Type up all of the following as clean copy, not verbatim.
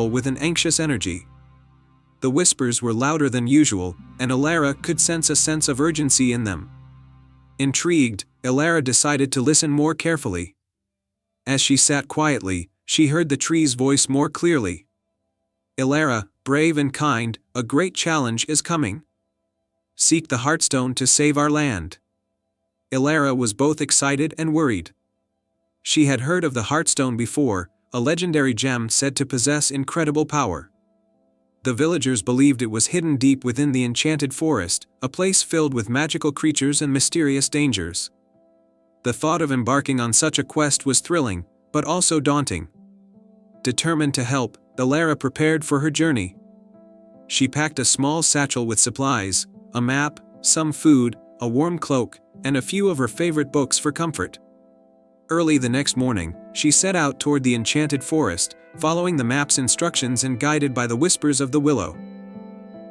with an anxious energy. The whispers were louder than usual, and Elara could sense a sense of urgency in them. Intrigued, Elara decided to listen more carefully. As she sat quietly, she heard the tree's voice more clearly. "Elara, brave and kind, a great challenge is coming. Seek the Heartstone to save our land." Elara was both excited and worried. She had heard of the Heartstone before, a legendary gem said to possess incredible power. The villagers believed it was hidden deep within the enchanted forest, a place filled with magical creatures and mysterious dangers. The thought of embarking on such a quest was thrilling, but also daunting. Determined to help, Elara prepared for her journey. She packed a small satchel with supplies, a map, some food, a warm cloak, and a few of her favorite books for comfort. Early the next morning, she set out toward the enchanted forest, following the map's instructions and guided by the whispers of the willow.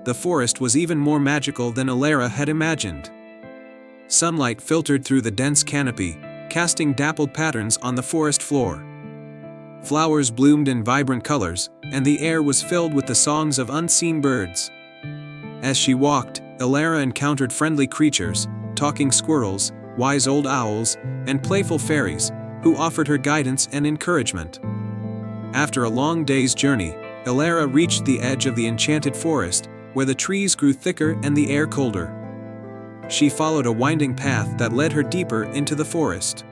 The forest was even more magical than Elara had imagined. Sunlight filtered through the dense canopy, casting dappled patterns on the forest floor. Flowers bloomed in vibrant colors, and the air was filled with the songs of unseen birds. As she walked, Elara encountered friendly creatures, talking squirrels, wise old owls, and playful fairies, who offered her guidance and encouragement. After a long day's journey, Elara reached the edge of the enchanted forest, where the trees grew thicker and the air colder. She followed a winding path that led her deeper into the forest.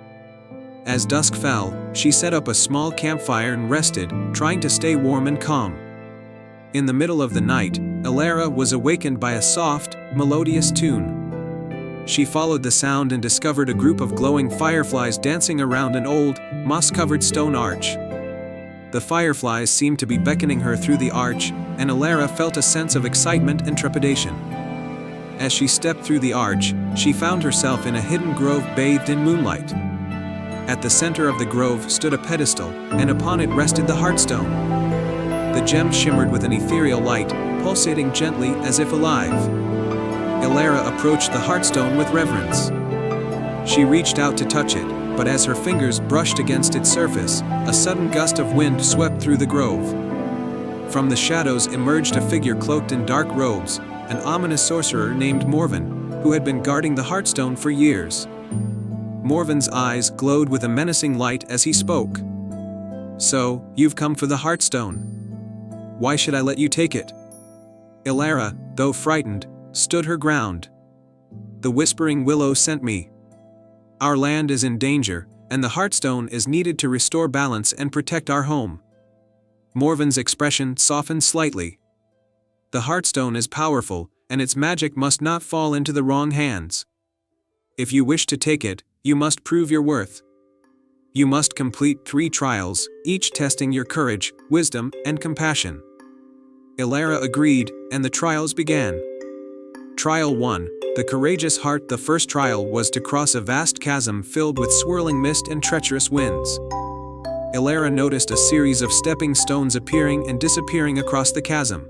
As dusk fell, she set up a small campfire and rested, trying to stay warm and calm. In the middle of the night, Elara was awakened by a soft, melodious tune. She followed the sound and discovered a group of glowing fireflies dancing around an old, moss-covered stone arch. The fireflies seemed to be beckoning her through the arch, and Elara felt a sense of excitement and trepidation. As she stepped through the arch, she found herself in a hidden grove bathed in moonlight. At the center of the grove stood a pedestal, and upon it rested the Heartstone. The gem shimmered with an ethereal light, pulsating gently as if alive. Elara approached the Heartstone with reverence. She reached out to touch it, but as her fingers brushed against its surface, a sudden gust of wind swept through the grove. From the shadows emerged a figure cloaked in dark robes, an ominous sorcerer named Morven, who had been guarding the Heartstone for years. Morven's eyes glowed with a menacing light as he spoke. "So, you've come for the Heartstone. Why should I let you take it?" Elara, though frightened, stood her ground. "The Whispering Willow sent me. Our land is in danger, and the Heartstone is needed to restore balance and protect our home." Morven's expression softened slightly. "The Heartstone is powerful, and its magic must not fall into the wrong hands. If you wish to take it, you must prove your worth. You must complete 3 trials, each testing your courage, wisdom, and compassion." Elara agreed, and the trials began. Trial 1, the Courageous Heart. The first trial was to cross a vast chasm filled with swirling mist and treacherous winds. Elara noticed a series of stepping stones appearing and disappearing across the chasm.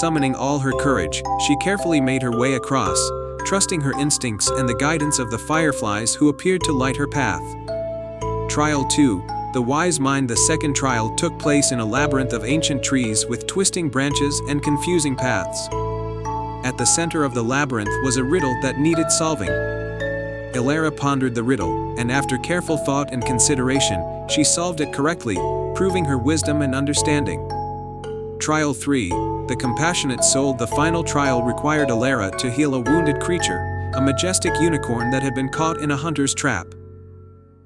Summoning all her courage, she carefully made her way across, trusting her instincts and the guidance of the fireflies who appeared to light her path. Trial 2, the Wise Mind. The second trial took place in a labyrinth of ancient trees with twisting branches and confusing paths. At the center of the labyrinth was a riddle that needed solving. Elara pondered the riddle, and after careful thought and consideration, she solved it correctly, proving her wisdom and understanding. Trial 3, the Compassionate Soul. The final trial required Elara to heal a wounded creature, a majestic unicorn that had been caught in a hunter's trap.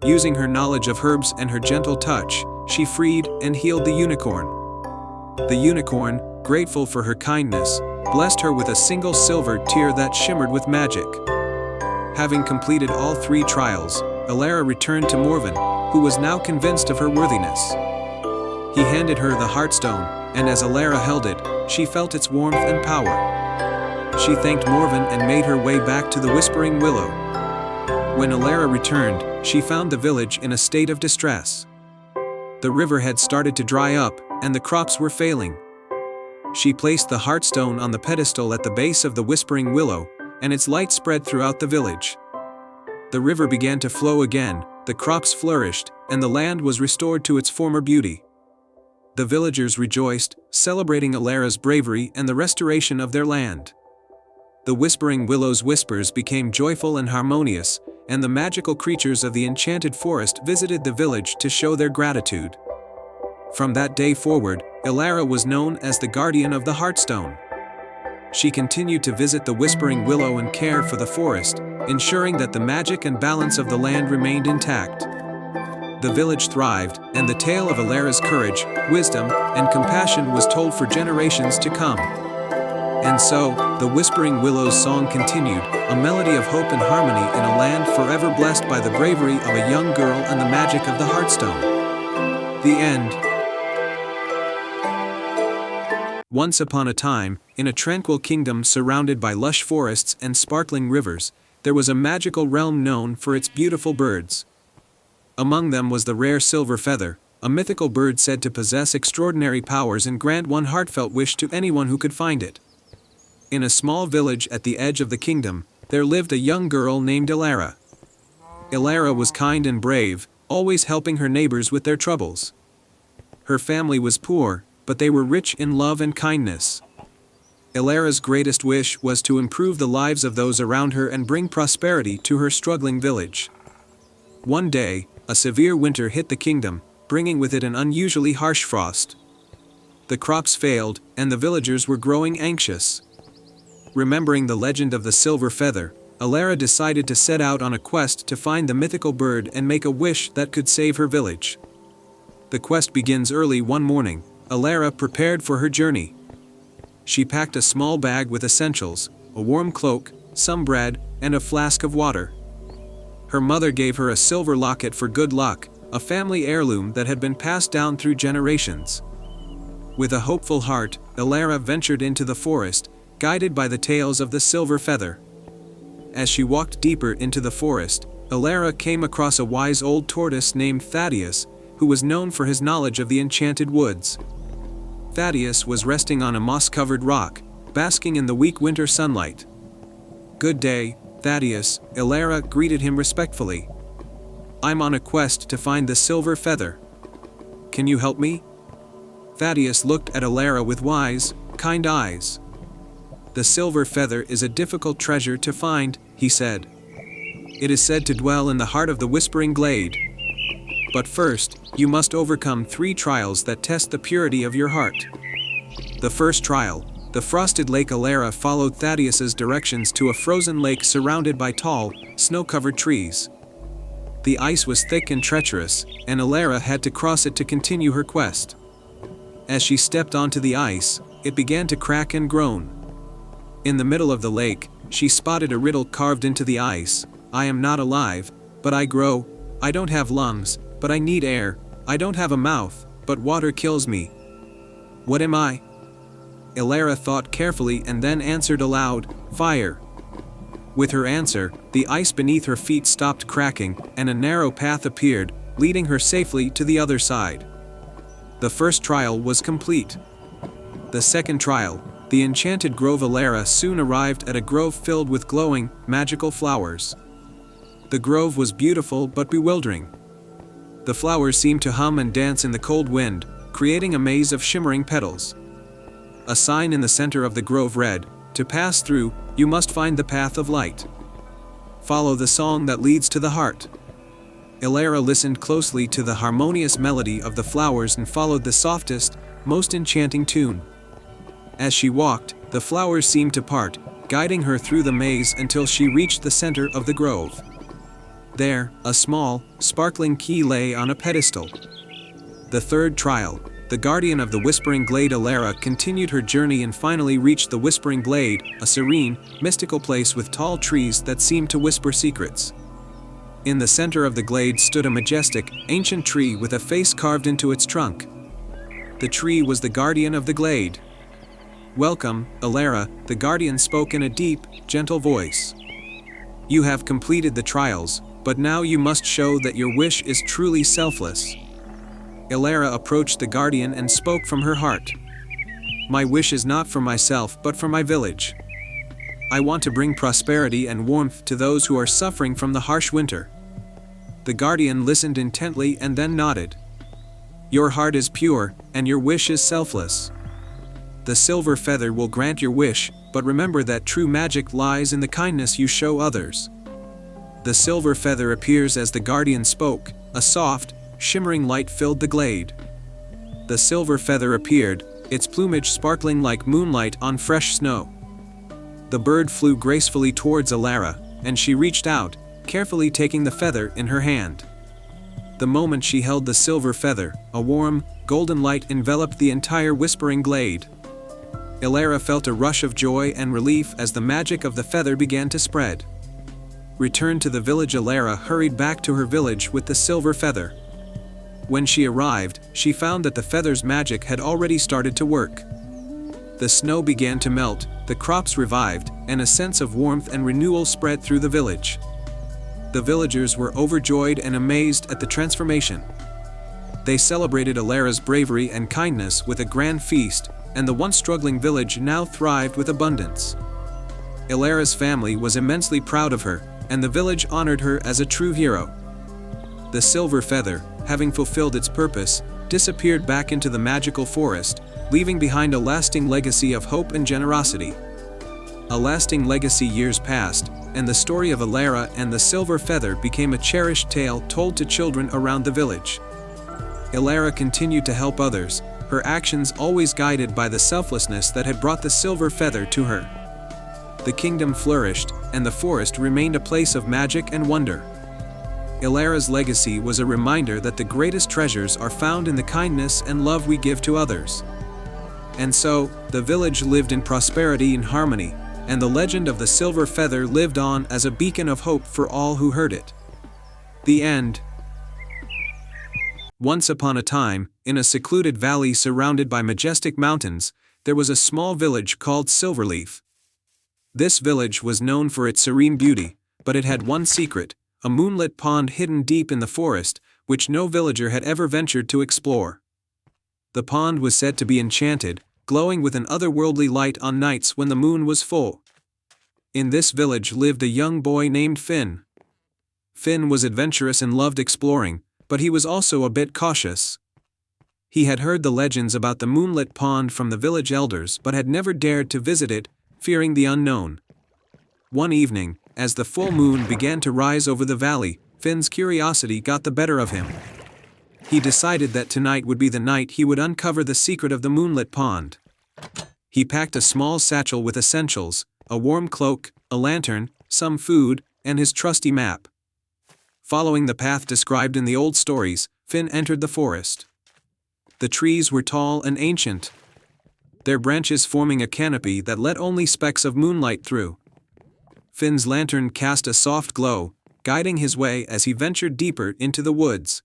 Using her knowledge of herbs and her gentle touch, she freed and healed the unicorn. The unicorn, grateful for her kindness, blessed her with a single silver tear that shimmered with magic. Having completed all 3 trials, Elara returned to Morven, who was now convinced of her worthiness. He handed her the Heartstone, and as Elara held it, she felt its warmth and power. She thanked Morven and made her way back to the Whispering Willow. When Elara returned, she found the village in a state of distress. The river had started to dry up, and the crops were failing. She placed the Heartstone on the pedestal at the base of the Whispering Willow, and its light spread throughout the village. The river began to flow again, the crops flourished, and the land was restored to its former beauty. The villagers rejoiced, celebrating Alara's bravery and the restoration of their land. The Whispering Willow's whispers became joyful and harmonious, and the magical creatures of the enchanted forest visited the village to show their gratitude. From that day forward, Alara was known as the Guardian of the Heartstone. She continued to visit the Whispering Willow and care for the forest, ensuring that the magic and balance of the land remained intact. The village thrived, and the tale of Alara's courage, wisdom, and compassion was told for generations to come. And so, the Whispering Willow's song continued, a melody of hope and harmony in a land forever blessed by the bravery of a young girl and the magic of the Heartstone. The end. Once upon a time, in a tranquil kingdom surrounded by lush forests and sparkling rivers, there was a magical realm known for its beautiful birds. Among them was the rare silver feather, a mythical bird said to possess extraordinary powers and grant one heartfelt wish to anyone who could find it. In a small village at the edge of the kingdom, there lived a young girl named Alara. Alara was kind and brave, always helping her neighbors with their troubles. Her family was poor, but they were rich in love and kindness. Alara's greatest wish was to improve the lives of those around her and bring prosperity to her struggling village. One day, a severe winter hit the kingdom, bringing with it an unusually harsh frost. The crops failed, and the villagers were growing anxious. Remembering the legend of the silver feather, Alara decided to set out on a quest to find the mythical bird and make a wish that could save her village. The quest begins early one morning. Alara prepared for her journey. She packed a small bag with essentials, a warm cloak, some bread, and a flask of water. Her mother gave her a silver locket for good luck, a family heirloom that had been passed down through generations. With a hopeful heart, Alara ventured into the forest, guided by the tales of the silver feather. As she walked deeper into the forest, Alara came across a wise old tortoise named Thaddeus, who was known for his knowledge of the enchanted woods. Thaddeus was resting on a moss-covered rock, basking in the weak winter sunlight. "Good day, Thaddeus," Alara greeted him respectfully. "I'm on a quest to find the silver feather. Can you help me?" Thaddeus looked at Alara with wise, kind eyes. "The silver feather is a difficult treasure to find," he said. "It is said to dwell in the heart of the Whispering Glade. But first, you must overcome 3 trials that test the purity of your heart." The first trial, the frosted lake. Alara followed Thaddeus's directions to a frozen lake surrounded by tall, snow-covered trees. The ice was thick and treacherous, and Alara had to cross it to continue her quest. As she stepped onto the ice, it began to crack and groan. In the middle of the lake, she spotted a riddle carved into the ice. "I am not alive, but I grow. I don't have lungs, but I need air. I don't have a mouth, but water kills me. What am I?" Alara thought carefully and then answered aloud, "Fire." With her answer, the ice beneath her feet stopped cracking, and a narrow path appeared, leading her safely to the other side. The first trial was complete. The second trial, the enchanted grove. Alara soon arrived at a grove filled with glowing, magical flowers. The grove was beautiful but bewildering. The flowers seemed to hum and dance in the cold wind, creating a maze of shimmering petals. A sign in the center of the grove read, "To pass through, you must find the path of light. Follow the song that leads to the heart." Alara listened closely to the harmonious melody of the flowers and followed the softest, most enchanting tune. As she walked, the flowers seemed to part, guiding her through the maze until she reached the center of the grove. There, a small, sparkling key lay on a pedestal. The third trial, the guardian of the Whispering Glade. Alara continued her journey and finally reached the Whispering Glade, a serene, mystical place with tall trees that seemed to whisper secrets. In the center of the glade stood a majestic, ancient tree with a face carved into its trunk. The tree was the guardian of the glade. "Welcome, Alara," the guardian spoke in a deep, gentle voice. "You have completed the trials, but now you must show that your wish is truly selfless." Alara approached the guardian and spoke from her heart. "My wish is not for myself but for my village. I want to bring prosperity and warmth to those who are suffering from the harsh winter." The guardian listened intently and then nodded. Your heart is pure, and your wish is selfless. The silver feather will grant your wish, but remember that true magic lies in the kindness you show others. The silver feather appears as the guardian spoke. A soft, shimmering light filled the glade. The silver feather appeared, its plumage sparkling like moonlight on fresh snow. The bird flew gracefully towards Alara, and she reached out, carefully taking the feather in her hand. The moment she held the silver feather, a warm, golden light enveloped the entire whispering glade. Alara felt a rush of joy and relief as the magic of the feather began to spread. Returned to the village, Alara hurried back to her village with the silver feather. When she arrived, she found that the feather's magic had already started to work. The snow began to melt, the crops revived, and a sense of warmth and renewal spread through the village. The villagers were overjoyed and amazed at the transformation. They celebrated Alara's bravery and kindness with a grand feast, and the once struggling village now thrived with abundance. Alara's family was immensely proud of her, and the village honored her as a true hero. The silver feather, having fulfilled its purpose, disappeared back into the magical forest, leaving behind a lasting legacy of hope and generosity. A lasting legacy. Years passed, and the story of Alara and the silver feather became a cherished tale told to children around the village. Alara continued to help others, her actions always guided by the selflessness that had brought the silver feather to her. The kingdom flourished, and the forest remained a place of magic and wonder. Alara's legacy was a reminder that the greatest treasures are found in the kindness and love we give to others. And so, the village lived in prosperity and harmony, and the legend of the silver feather lived on as a beacon of hope for all who heard it. The end. Once upon a time, in a secluded valley surrounded by majestic mountains, there was a small village called Silverleaf. This village was known for its serene beauty, but it had one secret: a moonlit pond hidden deep in the forest, which no villager had ever ventured to explore. The pond was said to be enchanted, glowing with an otherworldly light on nights when the moon was full. In this village lived a young boy named Finn. Finn was adventurous and loved exploring, but he was also a bit cautious. He had heard the legends about the moonlit pond from the village elders but had never dared to visit it, fearing the unknown. One evening, as the full moon began to rise over the valley, Finn's curiosity got the better of him. He decided that tonight would be the night he would uncover the secret of the moonlit pond. He packed a small satchel with essentials: a warm cloak, a lantern, some food, and his trusty map. Following the path described in the old stories, Finn entered the forest. The trees were tall and ancient, their branches forming a canopy that let only specks of moonlight through. Finn's lantern cast a soft glow, guiding his way as he ventured deeper into the woods.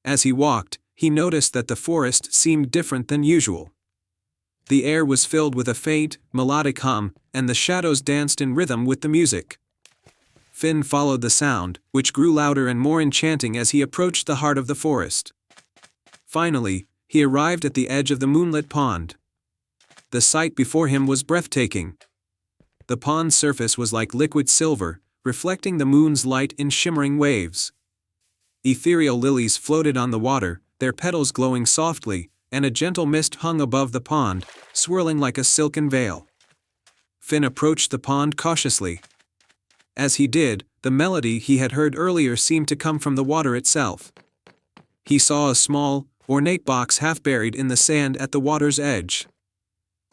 As he walked, he noticed that the forest seemed different than usual. The air was filled with a faint, melodic hum, and the shadows danced in rhythm with the music. Finn followed the sound, which grew louder and more enchanting as he approached the heart of the forest. Finally, he arrived at the edge of the moonlit pond. The sight before him was breathtaking. The pond's surface was like liquid silver, reflecting the moon's light in shimmering waves. Ethereal lilies floated on the water, their petals glowing softly, and a gentle mist hung above the pond, swirling like a silken veil. Finn approached the pond cautiously. As he did, the melody he had heard earlier seemed to come from the water itself. He saw a small, ornate box half buried in the sand at the water's edge.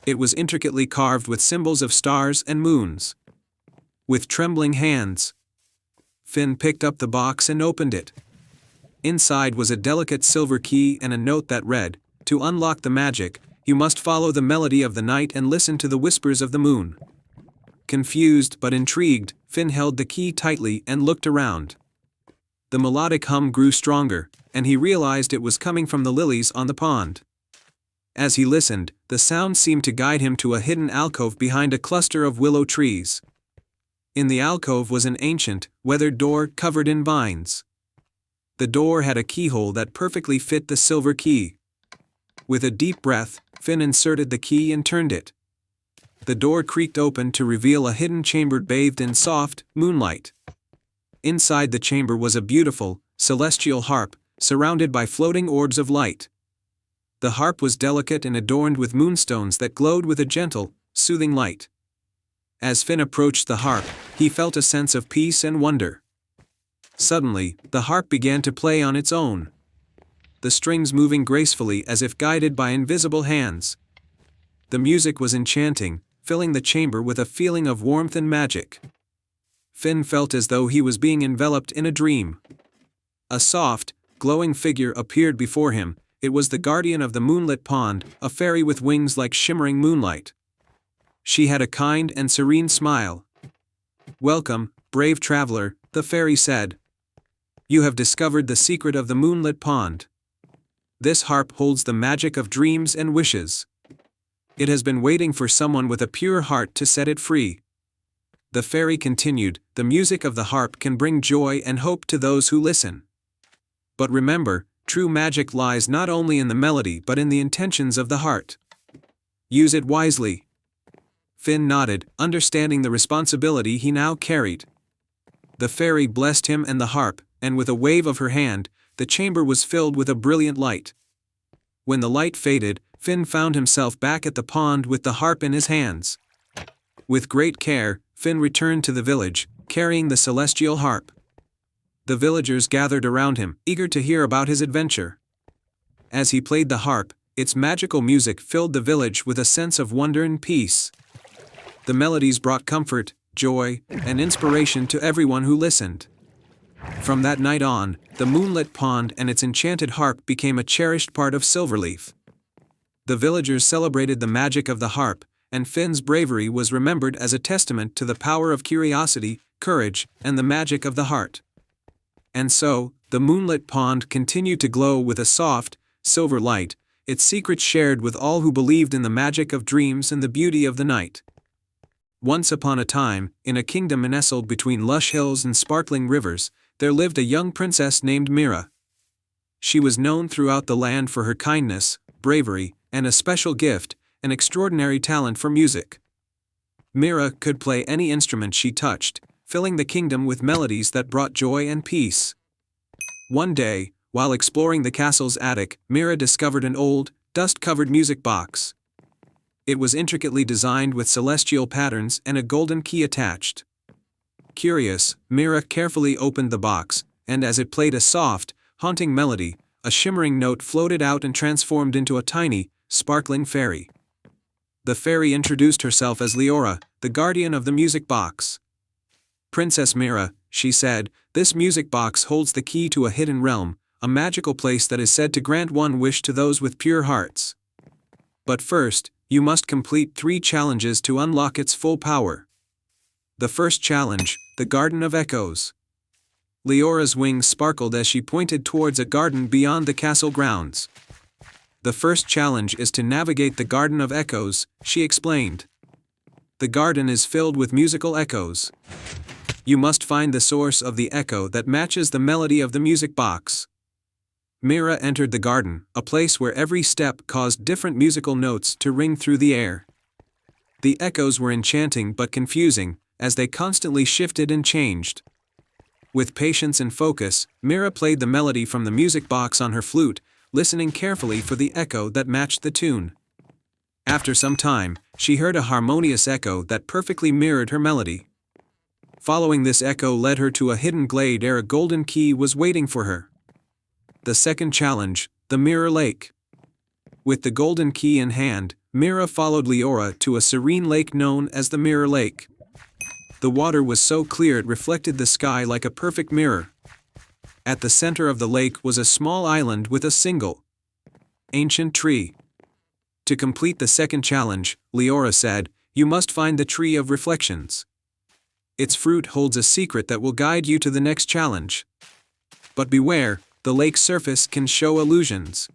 It was intricately carved with symbols of stars and moons. With trembling hands, Finn picked up the box and opened it. Inside was a delicate silver key and a note that read, "To unlock the magic, you must follow the melody of the night and listen to the whispers of the moon." Confused but intrigued, Finn held the key tightly and looked around. The melodic hum grew stronger, and he realized it was coming from the lilies on the pond. As he listened, the sound seemed to guide him to a hidden alcove behind a cluster of willow trees. In the alcove was an ancient, weathered door covered in vines. The door had a keyhole that perfectly fit the silver key. With a deep breath, Finn inserted the key and turned it. The door creaked open to reveal a hidden chamber bathed in soft moonlight. Inside the chamber was a beautiful, celestial harp, surrounded by floating orbs of light. The harp was delicate and adorned with moonstones that glowed with a gentle, soothing light. As Finn approached the harp, he felt a sense of peace and wonder. Suddenly, the harp began to play on its own, the strings moving gracefully as if guided by invisible hands. The music was enchanting, filling the chamber with a feeling of warmth and magic. Finn felt as though he was being enveloped in a dream. A soft, glowing figure appeared before him. It was the guardian of the moonlit pond, a fairy with wings like shimmering moonlight. She had a kind and serene smile. "Welcome, brave traveler," the fairy said. "You have discovered the secret of the moonlit pond. This harp holds the magic of dreams and wishes. It has been waiting for someone with a pure heart to set it free." The fairy continued, "The music of the harp can bring joy and hope to those who listen. But remember, true magic lies not only in the melody but in the intentions of the heart. Use it wisely." Finn nodded, understanding the responsibility he now carried. The fairy blessed him and the harp, and with a wave of her hand, the chamber was filled with a brilliant light. When the light faded, Finn found himself back at the pond with the harp in his hands. With great care, Finn returned to the village, carrying the celestial harp. The villagers gathered around him, eager to hear about his adventure. As he played the harp, its magical music filled the village with a sense of wonder and peace. The melodies brought comfort, joy, and inspiration to everyone who listened. From that night on, the moonlit pond and its enchanted harp became a cherished part of Silverleaf. The villagers celebrated the magic of the harp, and Finn's bravery was remembered as a testament to the power of curiosity, courage, and the magic of the heart. And so, the moonlit pond continued to glow with a soft, silver light, its secrets shared with all who believed in the magic of dreams and the beauty of the night. Once upon a time, in a kingdom nestled between lush hills and sparkling rivers, there lived a young princess named Mira. She was known throughout the land for her kindness, bravery, and a special gift, an extraordinary talent for music. Mira could play any instrument she touched, filling the kingdom with melodies that brought joy and peace. One day, while exploring the castle's attic, Mira discovered an old, dust-covered music box. It was intricately designed with celestial patterns and a golden key attached. Curious, Mira carefully opened the box, and as it played a soft, haunting melody, a shimmering note floated out and transformed into a tiny, sparkling fairy. The fairy introduced herself as Leora, the guardian of the music box. "Princess Mira," she said, "this music box holds the key to a hidden realm, a magical place that is said to grant one wish to those with pure hearts. But first, you must complete 3 challenges to unlock its full power. The first challenge, the Garden of Echoes." Leora's wings sparkled as she pointed towards a garden beyond the castle grounds. "The first challenge is to navigate the Garden of Echoes," she explained. "The garden is filled with musical echoes. You must find the source of the echo that matches the melody of the music box." Mira entered the garden, a place where every step caused different musical notes to ring through the air. The echoes were enchanting but confusing, as they constantly shifted and changed. With patience and focus, Mira played the melody from the music box on her flute, listening carefully for the echo that matched the tune. After some time, she heard a harmonious echo that perfectly mirrored her melody. Following this echo led her to a hidden glade where a golden key was waiting for her. The second challenge, the Mirror Lake. With the golden key in hand, Mira followed Leora to a serene lake known as the Mirror Lake. The water was so clear it reflected the sky like a perfect mirror. At the center of the lake was a small island with a single, ancient tree. To complete the second challenge, Leora said, "You must find the Tree of Reflections. Its fruit holds a secret that will guide you to the next challenge. But beware, the lake's surface can show illusions."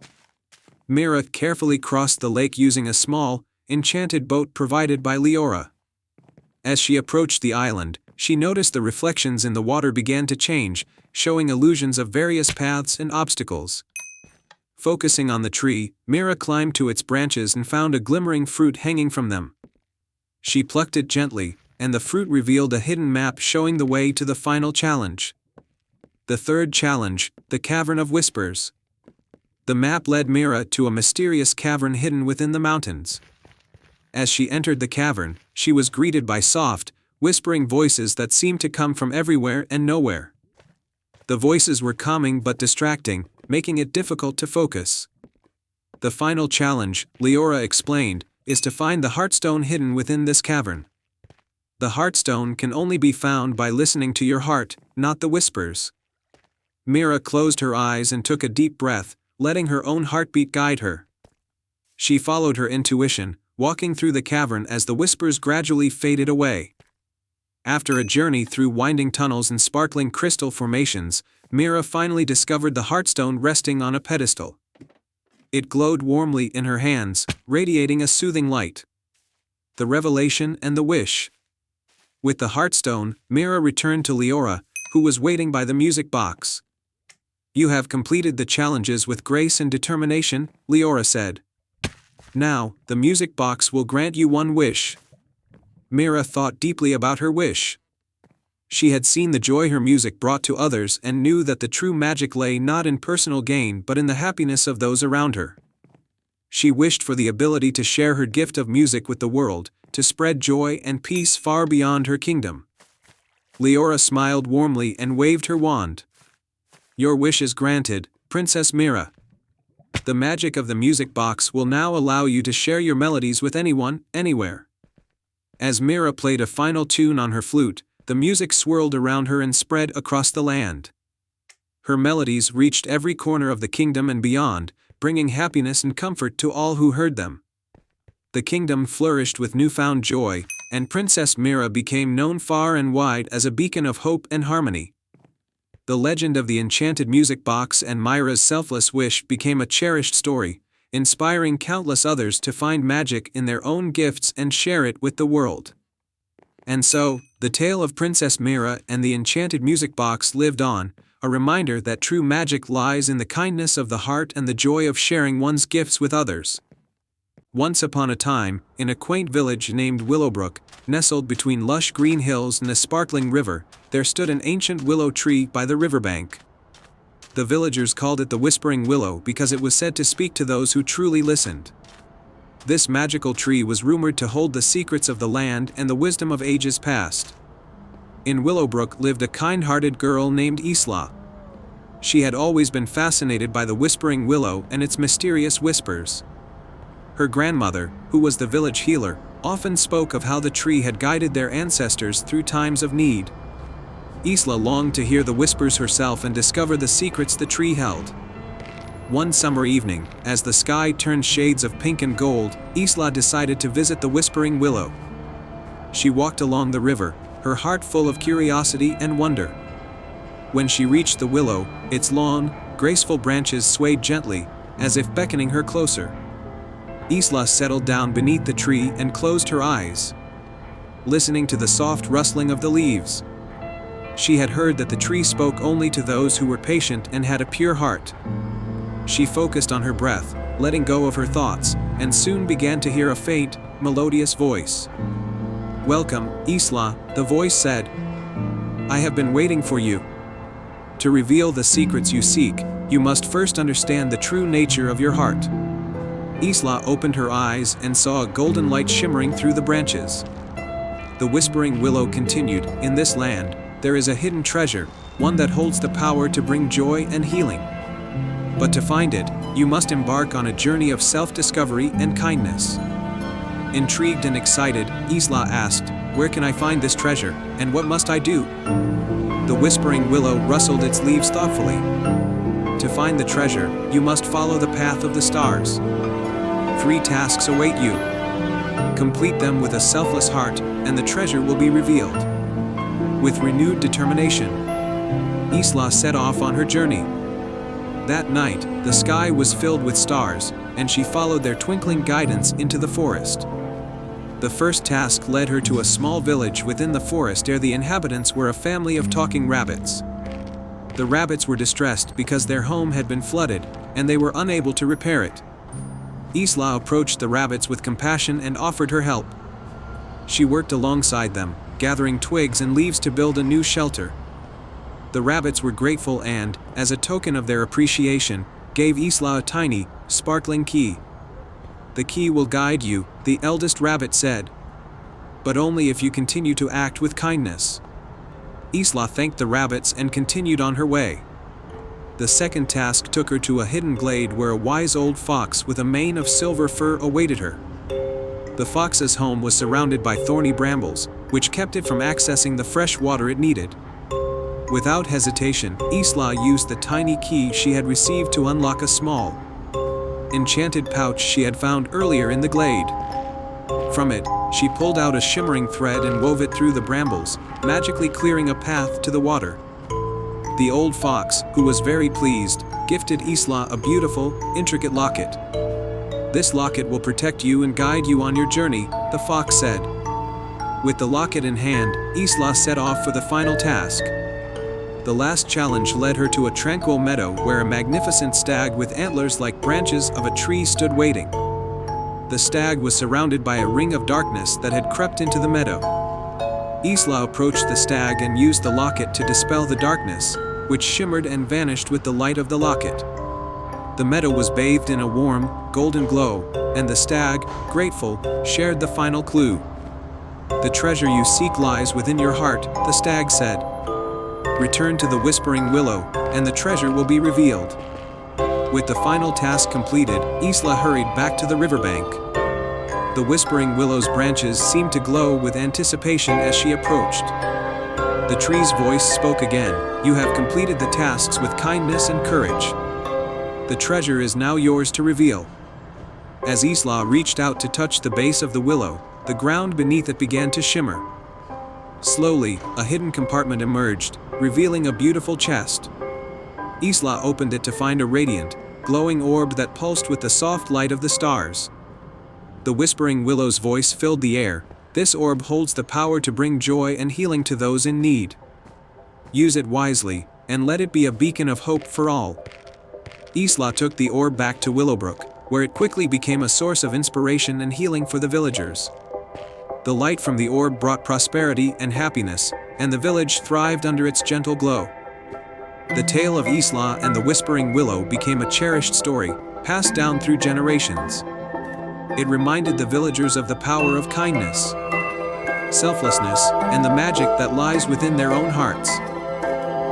Mira carefully crossed the lake using a small, enchanted boat provided by Leora. As she approached the island, she noticed the reflections in the water began to change, showing illusions of various paths and obstacles. Focusing on the tree, Mira climbed to its branches and found a glimmering fruit hanging from them. She plucked it gently, and the fruit revealed a hidden map showing the way to the final challenge. The third challenge, the Cavern of Whispers. The map led Mira to a mysterious cavern hidden within the mountains. As she entered the cavern, she was greeted by soft, whispering voices that seemed to come from everywhere and nowhere. The voices were calming but distracting, making it difficult to focus. The final challenge, Leora explained, is to find the Heartstone hidden within this cavern. The Heartstone can only be found by listening to your heart, not the whispers. Mira closed her eyes and took a deep breath, letting her own heartbeat guide her. She followed her intuition, walking through the cavern as the whispers gradually faded away. After a journey through winding tunnels and sparkling crystal formations, Mira finally discovered the Heartstone resting on a pedestal. It glowed warmly in her hands, radiating a soothing light. The revelation and the wish. With the Heartstone, Mira returned to Leora, who was waiting by the music box. "You have completed the challenges with grace and determination," Leora said. "Now, the music box will grant you one wish." Mira thought deeply about her wish. She had seen the joy her music brought to others and knew that the true magic lay not in personal gain but in the happiness of those around her. She wished for the ability to share her gift of music with the world, to spread joy and peace far beyond her kingdom. Leora smiled warmly and waved her wand. "Your wish is granted, Princess Mira. The magic of the music box will now allow you to share your melodies with anyone, anywhere." As Mira played a final tune on her flute, the music swirled around her and spread across the land. Her melodies reached every corner of the kingdom and beyond, bringing happiness and comfort to all who heard them. The kingdom flourished with newfound joy, and Princess Mira became known far and wide as a beacon of hope and harmony. The legend of the enchanted music box and Mira's selfless wish became a cherished story, inspiring countless others to find magic in their own gifts and share it with the world. And so, the tale of Princess Mira and the enchanted music box lived on, a reminder that true magic lies in the kindness of the heart and the joy of sharing one's gifts with others. Once upon a time, in a quaint village named Willowbrook, nestled between lush green hills and a sparkling river, there stood an ancient willow tree by the riverbank. The villagers called it the Whispering Willow because it was said to speak to those who truly listened. This magical tree was rumored to hold the secrets of the land and the wisdom of ages past. In Willowbrook lived a kind-hearted girl named Isla. She had always been fascinated by the Whispering Willow and its mysterious whispers. Her grandmother, who was the village healer, often spoke of how the tree had guided their ancestors through times of need. Isla longed to hear the whispers herself and discover the secrets the tree held. One summer evening, as the sky turned shades of pink and gold, Isla decided to visit the Whispering Willow. She walked along the river, her heart full of curiosity and wonder. When she reached the willow, its long, graceful branches swayed gently, as if beckoning her closer. Isla settled down beneath the tree and closed her eyes, listening to the soft rustling of the leaves. She had heard that the tree spoke only to those who were patient and had a pure heart. She focused on her breath, letting go of her thoughts, and soon began to hear a faint, melodious voice. "Welcome, Isla," the voice said. "I have been waiting for you. To reveal the secrets you seek, you must first understand the true nature of your heart." Isla opened her eyes and saw a golden light shimmering through the branches. The Whispering Willow continued, "In this land, there is a hidden treasure, one that holds the power to bring joy and healing. But to find it, you must embark on a journey of self-discovery and kindness." Intrigued and excited, Isla asked, "Where can I find this treasure, and what must I do?" The Whispering Willow rustled its leaves thoughtfully. "To find the treasure, you must follow the path of the stars. 3 tasks await you. Complete them with a selfless heart, and the treasure will be revealed." With renewed determination, Isla set off on her journey. That night, the sky was filled with stars, and she followed their twinkling guidance into the forest. The first task led her to a small village within the forest where the inhabitants were a family of talking rabbits. The rabbits were distressed because their home had been flooded, and they were unable to repair it. Isla approached the rabbits with compassion and offered her help. She worked alongside them, gathering twigs and leaves to build a new shelter. The rabbits were grateful and, as a token of their appreciation, gave Isla a tiny, sparkling key. "The key will guide you," the eldest rabbit said. "But only if you continue to act with kindness." Isla thanked the rabbits and continued on her way. The second task took her to a hidden glade where a wise old fox with a mane of silver fur awaited her. The fox's home was surrounded by thorny brambles, which kept it from accessing the fresh water it needed. Without hesitation, Isla used the tiny key she had received to unlock a small, enchanted pouch she had found earlier in the glade. From it, she pulled out a shimmering thread and wove it through the brambles, magically clearing a path to the water. The old fox, who was very pleased, gifted Isla a beautiful, intricate locket. "This locket will protect you and guide you on your journey," the fox said. With the locket in hand, Isla set off for the final task. The last challenge led her to a tranquil meadow where a magnificent stag with antlers like branches of a tree stood waiting. The stag was surrounded by a ring of darkness that had crept into the meadow. Isla approached the stag and used the locket to dispel the darkness, which shimmered and vanished with the light of the locket. The meadow was bathed in a warm, golden glow, and the stag, grateful, shared the final clue. "The treasure you seek lies within your heart," the stag said. "Return to the Whispering Willow, and the treasure will be revealed." With the final task completed, Isla hurried back to the riverbank. The Whispering Willow's branches seemed to glow with anticipation as she approached. The tree's voice spoke again, "You have completed the tasks with kindness and courage. The treasure is now yours to reveal." As Isla reached out to touch the base of the willow, the ground beneath it began to shimmer. Slowly, a hidden compartment emerged, revealing a beautiful chest. Isla opened it to find a radiant, glowing orb that pulsed with the soft light of the stars. The Whispering Willow's voice filled the air. "This orb holds the power to bring joy and healing to those in need. Use it wisely, and let it be a beacon of hope for all." Isla took the orb back to Willowbrook, where it quickly became a source of inspiration and healing for the villagers. The light from the orb brought prosperity and happiness, and the village thrived under its gentle glow. The tale of Isla and the Whispering Willow became a cherished story, passed down through generations. It reminded the villagers of the power of kindness, selflessness, and the magic that lies within their own hearts.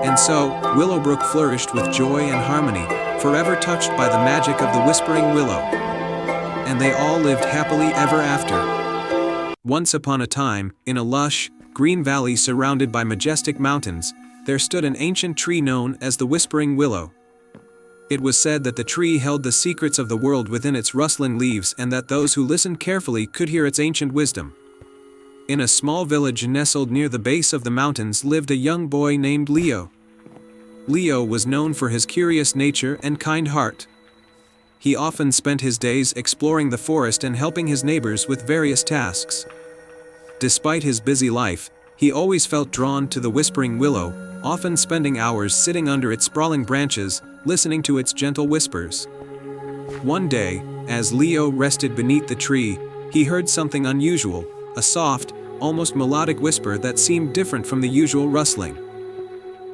And so, Willowbrook flourished with joy and harmony, forever touched by the magic of the Whispering Willow. And they all lived happily ever after. Once upon a time, in a lush, green valley surrounded by majestic mountains, there stood an ancient tree known as the Whispering Willow. It was said that the tree held the secrets of the world within its rustling leaves and that those who listened carefully could hear its ancient wisdom. In a small village nestled near the base of the mountains lived a young boy named Leo. Leo was known for his curious nature and kind heart. He often spent his days exploring the forest and helping his neighbors with various tasks. Despite his busy life, he always felt drawn to the Whispering Willow, often spending hours sitting under its sprawling branches, listening to its gentle whispers. One day, as Leo rested beneath the tree, he heard something unusual, a soft, almost melodic whisper that seemed different from the usual rustling.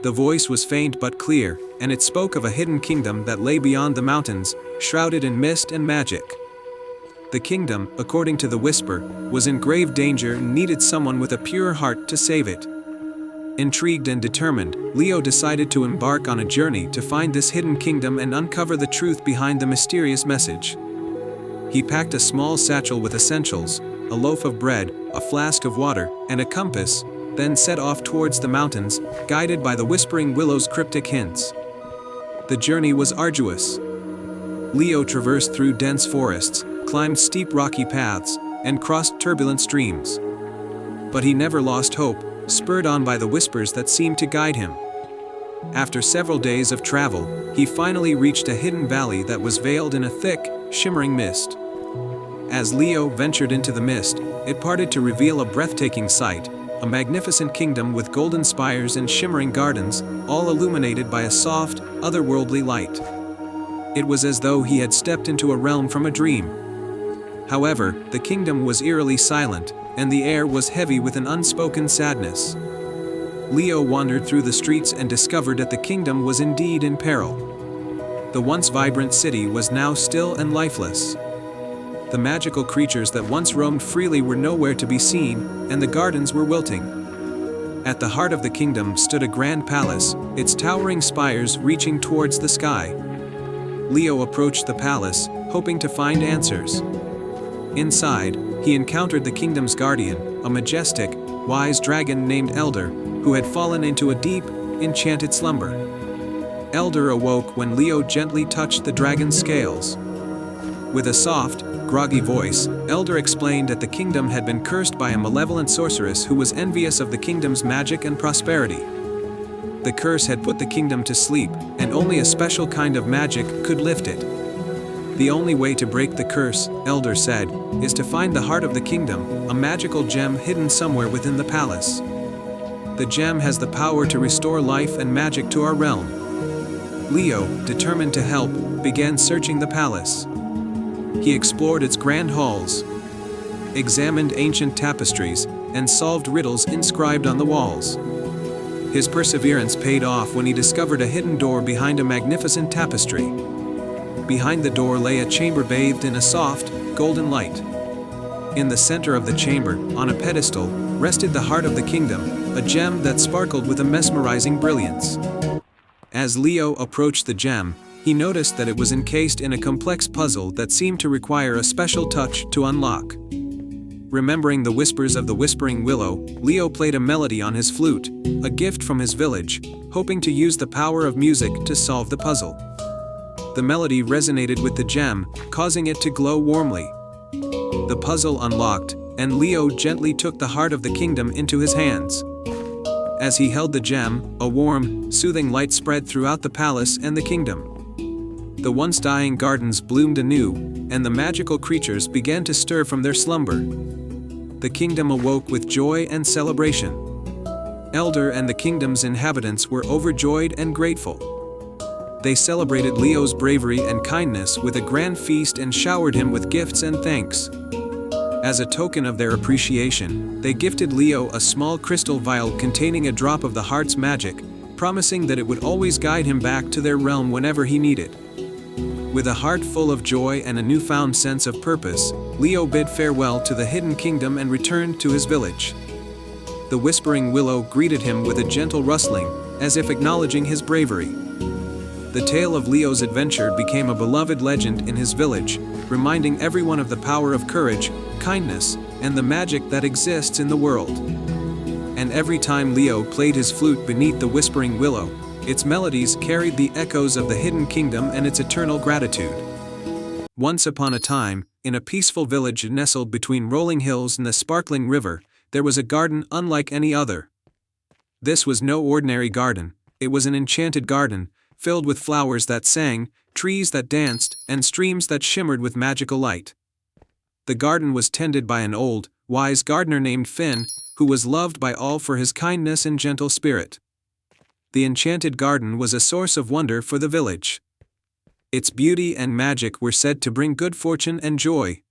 The voice was faint but clear, and it spoke of a hidden kingdom that lay beyond the mountains, shrouded in mist and magic. The kingdom, according to the whisper, was in grave danger and needed someone with a pure heart to save it. Intrigued and determined, Leo decided to embark on a journey to find this hidden kingdom and uncover the truth behind the mysterious message. He packed a small satchel with essentials, a loaf of bread, a flask of water, and a compass, then set off towards the mountains, guided by the Whispering Willow's cryptic hints. The journey was arduous. Leo traversed through dense forests, climbed steep rocky paths, and crossed turbulent streams. But he never lost hope, spurred on by the whispers that seemed to guide him. After several days of travel, he finally reached a hidden valley that was veiled in a thick, shimmering mist. As Leo ventured into the mist, it parted to reveal a breathtaking sight, a magnificent kingdom with golden spires and shimmering gardens, all illuminated by a soft, otherworldly light. It was as though he had stepped into a realm from a dream. However, the kingdom was eerily silent, and the air was heavy with an unspoken sadness. Leo wandered through the streets and discovered that the kingdom was indeed in peril. The once vibrant city was now still and lifeless. The magical creatures that once roamed freely were nowhere to be seen, and the gardens were wilting. At the heart of the kingdom stood a grand palace, its towering spires reaching towards the sky. Leo approached the palace, hoping to find answers. Inside, he encountered the kingdom's guardian, a majestic, wise dragon named Elder, who had fallen into a deep, enchanted slumber. Elder awoke when Leo gently touched the dragon's scales. With a soft, groggy voice, Elder explained that the kingdom had been cursed by a malevolent sorceress who was envious of the kingdom's magic and prosperity. The curse had put the kingdom to sleep, and only a special kind of magic could lift it. The only way to break the curse, Elder said, is to find the heart of the kingdom, a magical gem hidden somewhere within the palace. The gem has the power to restore life and magic to our realm. Leo, determined to help, began searching the palace. He explored its grand halls, examined ancient tapestries, and solved riddles inscribed on the walls. His perseverance paid off when he discovered a hidden door behind a magnificent tapestry. Behind the door lay a chamber bathed in a soft, golden light. In the center of the chamber, on a pedestal, rested the heart of the kingdom, a gem that sparkled with a mesmerizing brilliance. As Leo approached the gem, he noticed that it was encased in a complex puzzle that seemed to require a special touch to unlock. Remembering the whispers of the Whispering Willow, Leo played a melody on his flute, a gift from his village, hoping to use the power of music to solve the puzzle. The melody resonated with the gem, causing it to glow warmly. The puzzle unlocked, and Leo gently took the heart of the kingdom into his hands. As he held the gem, a warm, soothing light spread throughout the palace and the kingdom. The once dying gardens bloomed anew, and the magical creatures began to stir from their slumber. The kingdom awoke with joy and celebration. Elder and the kingdom's inhabitants were overjoyed and grateful. They celebrated Leo's bravery and kindness with a grand feast and showered him with gifts and thanks. As a token of their appreciation, they gifted Leo a small crystal vial containing a drop of the heart's magic, promising that it would always guide him back to their realm whenever he needed. With a heart full of joy and a newfound sense of purpose, Leo bid farewell to the hidden kingdom and returned to his village. The Whispering Willow greeted him with a gentle rustling, as if acknowledging his bravery. The tale of Leo's adventure became a beloved legend in his village, reminding everyone of the power of courage, kindness, and the magic that exists in the world. And every time Leo played his flute beneath the Whispering Willow, its melodies carried the echoes of the hidden kingdom and its eternal gratitude. Once upon a time, in a peaceful village nestled between rolling hills and the sparkling river, there was a garden unlike any other. This was no ordinary garden, it was an enchanted garden, filled with flowers that sang, trees that danced, and streams that shimmered with magical light. The garden was tended by an old, wise gardener named Finn, who was loved by all for his kindness and gentle spirit. The enchanted garden was a source of wonder for the village. Its beauty and magic were said to bring good fortune and joy.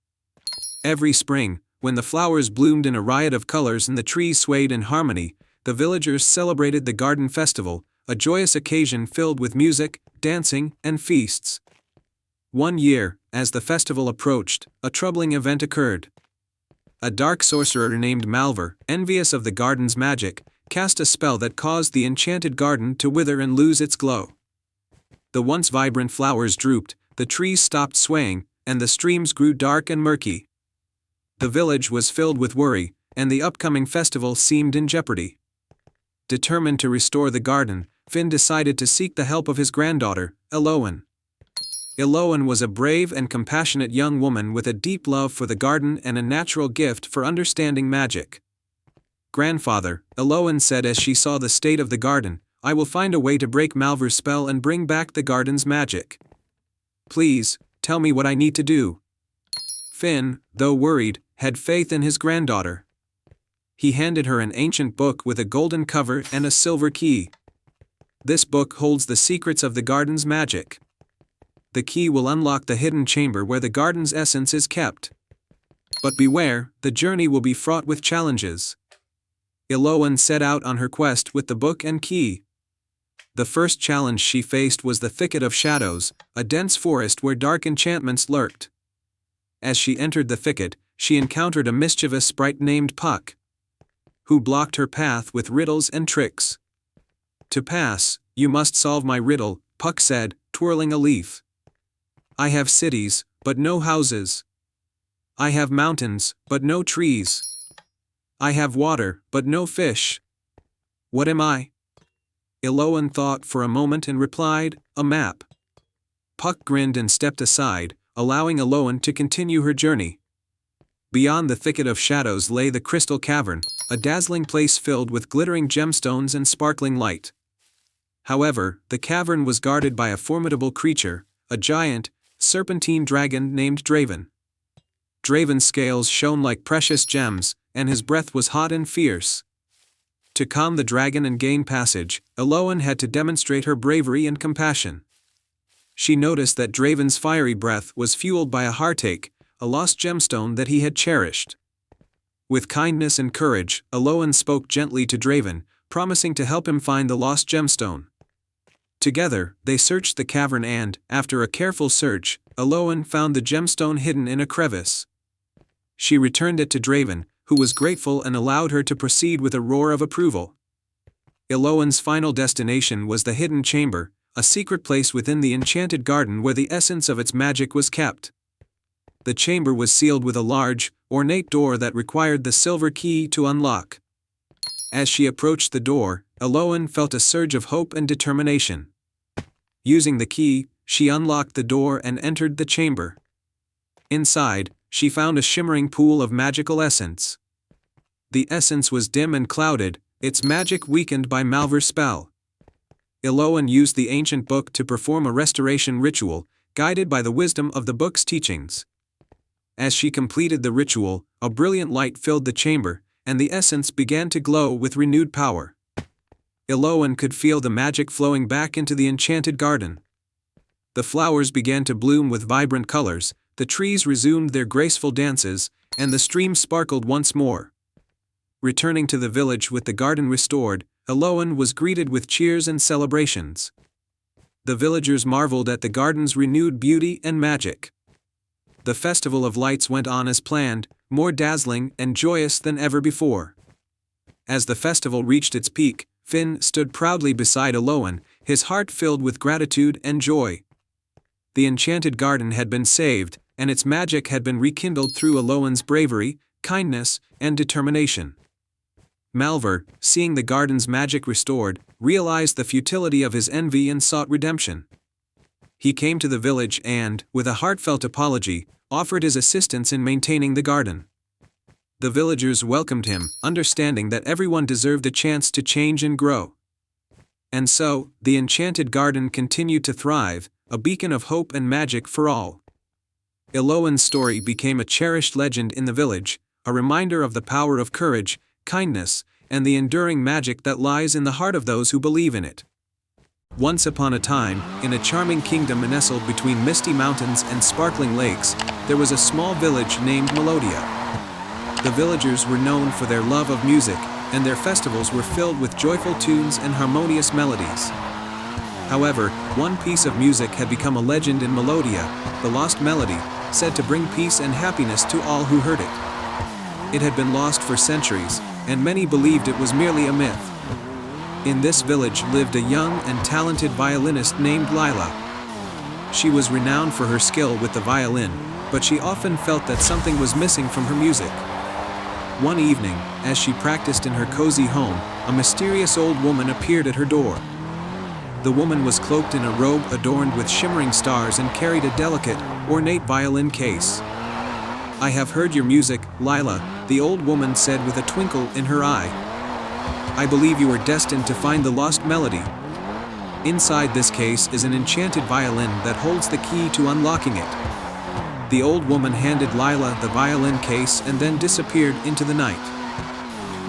Every spring, when the flowers bloomed in a riot of colors and the trees swayed in harmony, the villagers celebrated the garden festival, a joyous occasion filled with music, dancing, and feasts. One year, as the festival approached, a troubling event occurred. A dark sorcerer named Malver, envious of the garden's magic, cast a spell that caused the enchanted garden to wither and lose its glow. The once vibrant flowers drooped, the trees stopped swaying, and the streams grew dark and murky. The village was filled with worry, and the upcoming festival seemed in jeopardy. Determined to restore the garden, Finn decided to seek the help of his granddaughter, Elowen. Elowen was a brave and compassionate young woman with a deep love for the garden and a natural gift for understanding magic. "Grandfather," Elowen said as she saw the state of the garden, "I will find a way to break Malver's spell and bring back the garden's magic. Please, tell me what I need to do." Finn, though worried, had faith in his granddaughter. He handed her an ancient book with a golden cover and a silver key. This book holds the secrets of the garden's magic. The key will unlock the hidden chamber where the garden's essence is kept. But beware, the journey will be fraught with challenges. Iloan set out on her quest with the book and key. The first challenge she faced was the Thicket of Shadows, a dense forest where dark enchantments lurked. As she entered the thicket, she encountered a mischievous sprite named Puck, who blocked her path with riddles and tricks. "To pass, you must solve my riddle," Puck said, twirling a leaf. "I have cities, but no houses. I have mountains, but no trees. I have water, but no fish. What am I?" Iloan thought for a moment and replied, "A map." Puck grinned and stepped aside, allowing Iloan to continue her journey. Beyond the Thicket of Shadows lay the Crystal Cavern, a dazzling place filled with glittering gemstones and sparkling light. However, the cavern was guarded by a formidable creature, a giant, serpentine dragon named Draven. Draven's scales shone like precious gems, and his breath was hot and fierce. To calm the dragon and gain passage, Iloan had to demonstrate her bravery and compassion. She noticed that Draven's fiery breath was fueled by a heartache, a lost gemstone that he had cherished. With kindness and courage, Iloan spoke gently to Draven, promising to help him find the lost gemstone. Together, they searched the cavern and, after a careful search, Iloan found the gemstone hidden in a crevice. She returned it to Draven, who was grateful and allowed her to proceed with a roar of approval. Iloan's final destination was the Hidden Chamber, a secret place within the enchanted garden where the essence of its magic was kept. The chamber was sealed with a large, ornate door that required the silver key to unlock. As she approached the door, Iloan felt a surge of hope and determination. Using the key, she unlocked the door and entered the chamber. Inside, she found a shimmering pool of magical essence. The essence was dim and clouded, its magic weakened by Malvar's spell. Iloan used the ancient book to perform a restoration ritual, guided by the wisdom of the book's teachings. As she completed the ritual, a brilliant light filled the chamber, and the essence began to glow with renewed power. Iloan could feel the magic flowing back into the enchanted garden. The flowers began to bloom with vibrant colors, the trees resumed their graceful dances, and the stream sparkled once more. Returning to the village with the garden restored, Iloan was greeted with cheers and celebrations. The villagers marveled at the garden's renewed beauty and magic. The Festival of Lights went on as planned, more dazzling and joyous than ever before. As the festival reached its peak, Finn stood proudly beside Iloan, his heart filled with gratitude and joy. The enchanted garden had been saved, and its magic had been rekindled through Iloan's bravery, kindness, and determination. Malvar, seeing the garden's magic restored, realized the futility of his envy and sought redemption. He came to the village and, with a heartfelt apology, offered his assistance in maintaining the garden. The villagers welcomed him, understanding that everyone deserved a chance to change and grow. And so, the enchanted garden continued to thrive, a beacon of hope and magic for all. Iloan's story became a cherished legend in the village, a reminder of the power of courage, kindness, and the enduring magic that lies in the heart of those who believe in it. Once upon a time, in a charming kingdom nestled between misty mountains and sparkling lakes, there was a small village named Melodia. The villagers were known for their love of music, and their festivals were filled with joyful tunes and harmonious melodies. However, one piece of music had become a legend in Melodia, the Lost Melody, said to bring peace and happiness to all who heard it. It had been lost for centuries, and many believed it was merely a myth. In this village lived a young and talented violinist named Lila. She was renowned for her skill with the violin, but she often felt that something was missing from her music. One evening, as she practiced in her cozy home, a mysterious old woman appeared at her door. The woman was cloaked in a robe adorned with shimmering stars and carried a delicate, ornate violin case. "I have heard your music, Lila," the old woman said with a twinkle in her eye. "I believe you are destined to find the lost melody. Inside this case is an enchanted violin that holds the key to unlocking it." The old woman handed Lila the violin case and then disappeared into the night.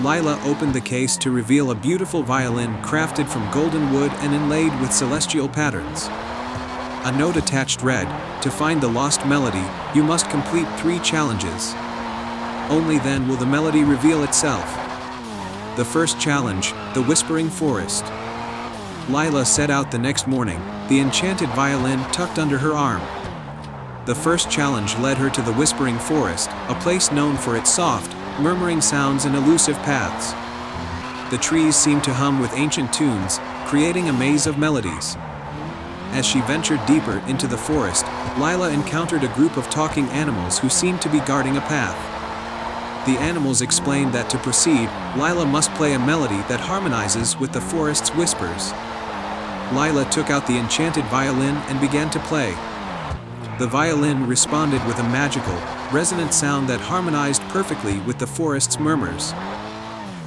Lila opened the case to reveal a beautiful violin crafted from golden wood and inlaid with celestial patterns. A note attached read, "To find the lost melody, you must complete 3 challenges. Only then will the melody reveal itself." The first challenge, the Whispering Forest. Lila set out the next morning, the enchanted violin tucked under her arm. The first challenge led her to the Whispering Forest, a place known for its soft, murmuring sounds and elusive paths. The trees seemed to hum with ancient tunes, creating a maze of melodies. As she ventured deeper into the forest, Lila encountered a group of talking animals who seemed to be guarding a path. The animals explained that to proceed, Lila must play a melody that harmonizes with the forest's whispers. Lila took out the enchanted violin and began to play. The violin responded with a magical, resonant sound that harmonized perfectly with the forest's murmurs.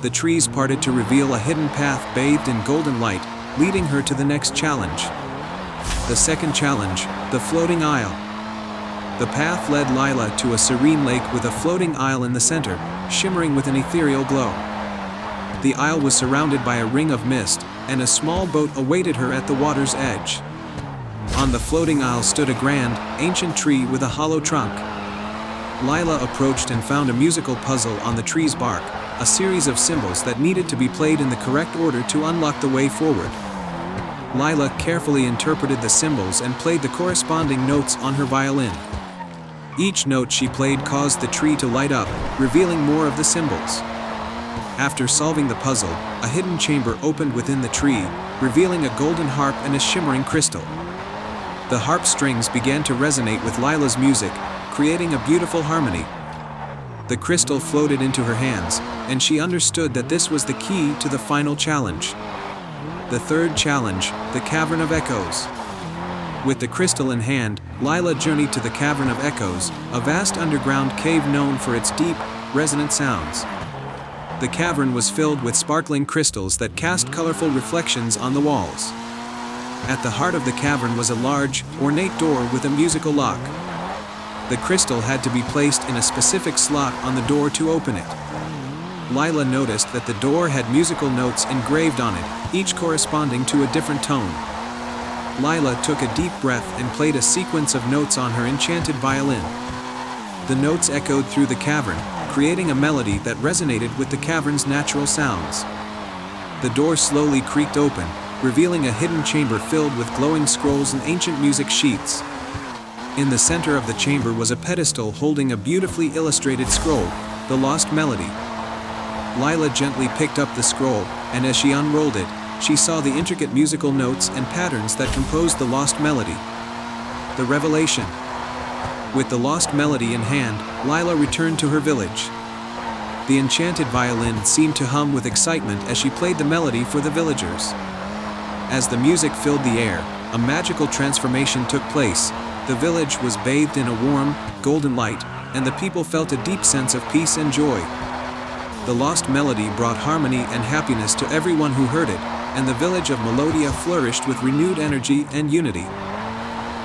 The trees parted to reveal a hidden path bathed in golden light, leading her to the next challenge. The second challenge, the Floating Isle. The path led Lila to a serene lake with a floating isle in the center, shimmering with an ethereal glow. The isle was surrounded by a ring of mist, and a small boat awaited her at the water's edge. On the floating isle stood a grand, ancient tree with a hollow trunk. Lila approached and found a musical puzzle on the tree's bark, a series of symbols that needed to be played in the correct order to unlock the way forward. Lila carefully interpreted the symbols and played the corresponding notes on her violin. Each note she played caused the tree to light up, revealing more of the symbols. After solving the puzzle, a hidden chamber opened within the tree, revealing a golden harp and a shimmering crystal. The harp strings began to resonate with Lila's music, creating a beautiful harmony. The crystal floated into her hands, and she understood that this was the key to the final challenge. The third challenge, the Cavern of Echoes. With the crystal in hand, Lila journeyed to the Cavern of Echoes, a vast underground cave known for its deep, resonant sounds. The cavern was filled with sparkling crystals that cast colorful reflections on the walls. At the heart of the cavern was a large, ornate door with a musical lock. The crystal had to be placed in a specific slot on the door to open it. Lila noticed that the door had musical notes engraved on it, each corresponding to a different tone. Lila took a deep breath and played a sequence of notes on her enchanted violin. The notes echoed through the cavern, creating a melody that resonated with the cavern's natural sounds. The door slowly creaked open, revealing a hidden chamber filled with glowing scrolls and ancient music sheets. In the center of the chamber was a pedestal holding a beautifully illustrated scroll, the Lost Melody. Lila gently picked up the scroll, and as she unrolled it, she saw the intricate musical notes and patterns that composed the Lost Melody. The Revelation. With the Lost Melody in hand, Lila returned to her village. The enchanted violin seemed to hum with excitement as she played the melody for the villagers. As the music filled the air, a magical transformation took place. The village was bathed in a warm, golden light, and the people felt a deep sense of peace and joy. The Lost Melody brought harmony and happiness to everyone who heard it, and the village of Melodia flourished with renewed energy and unity.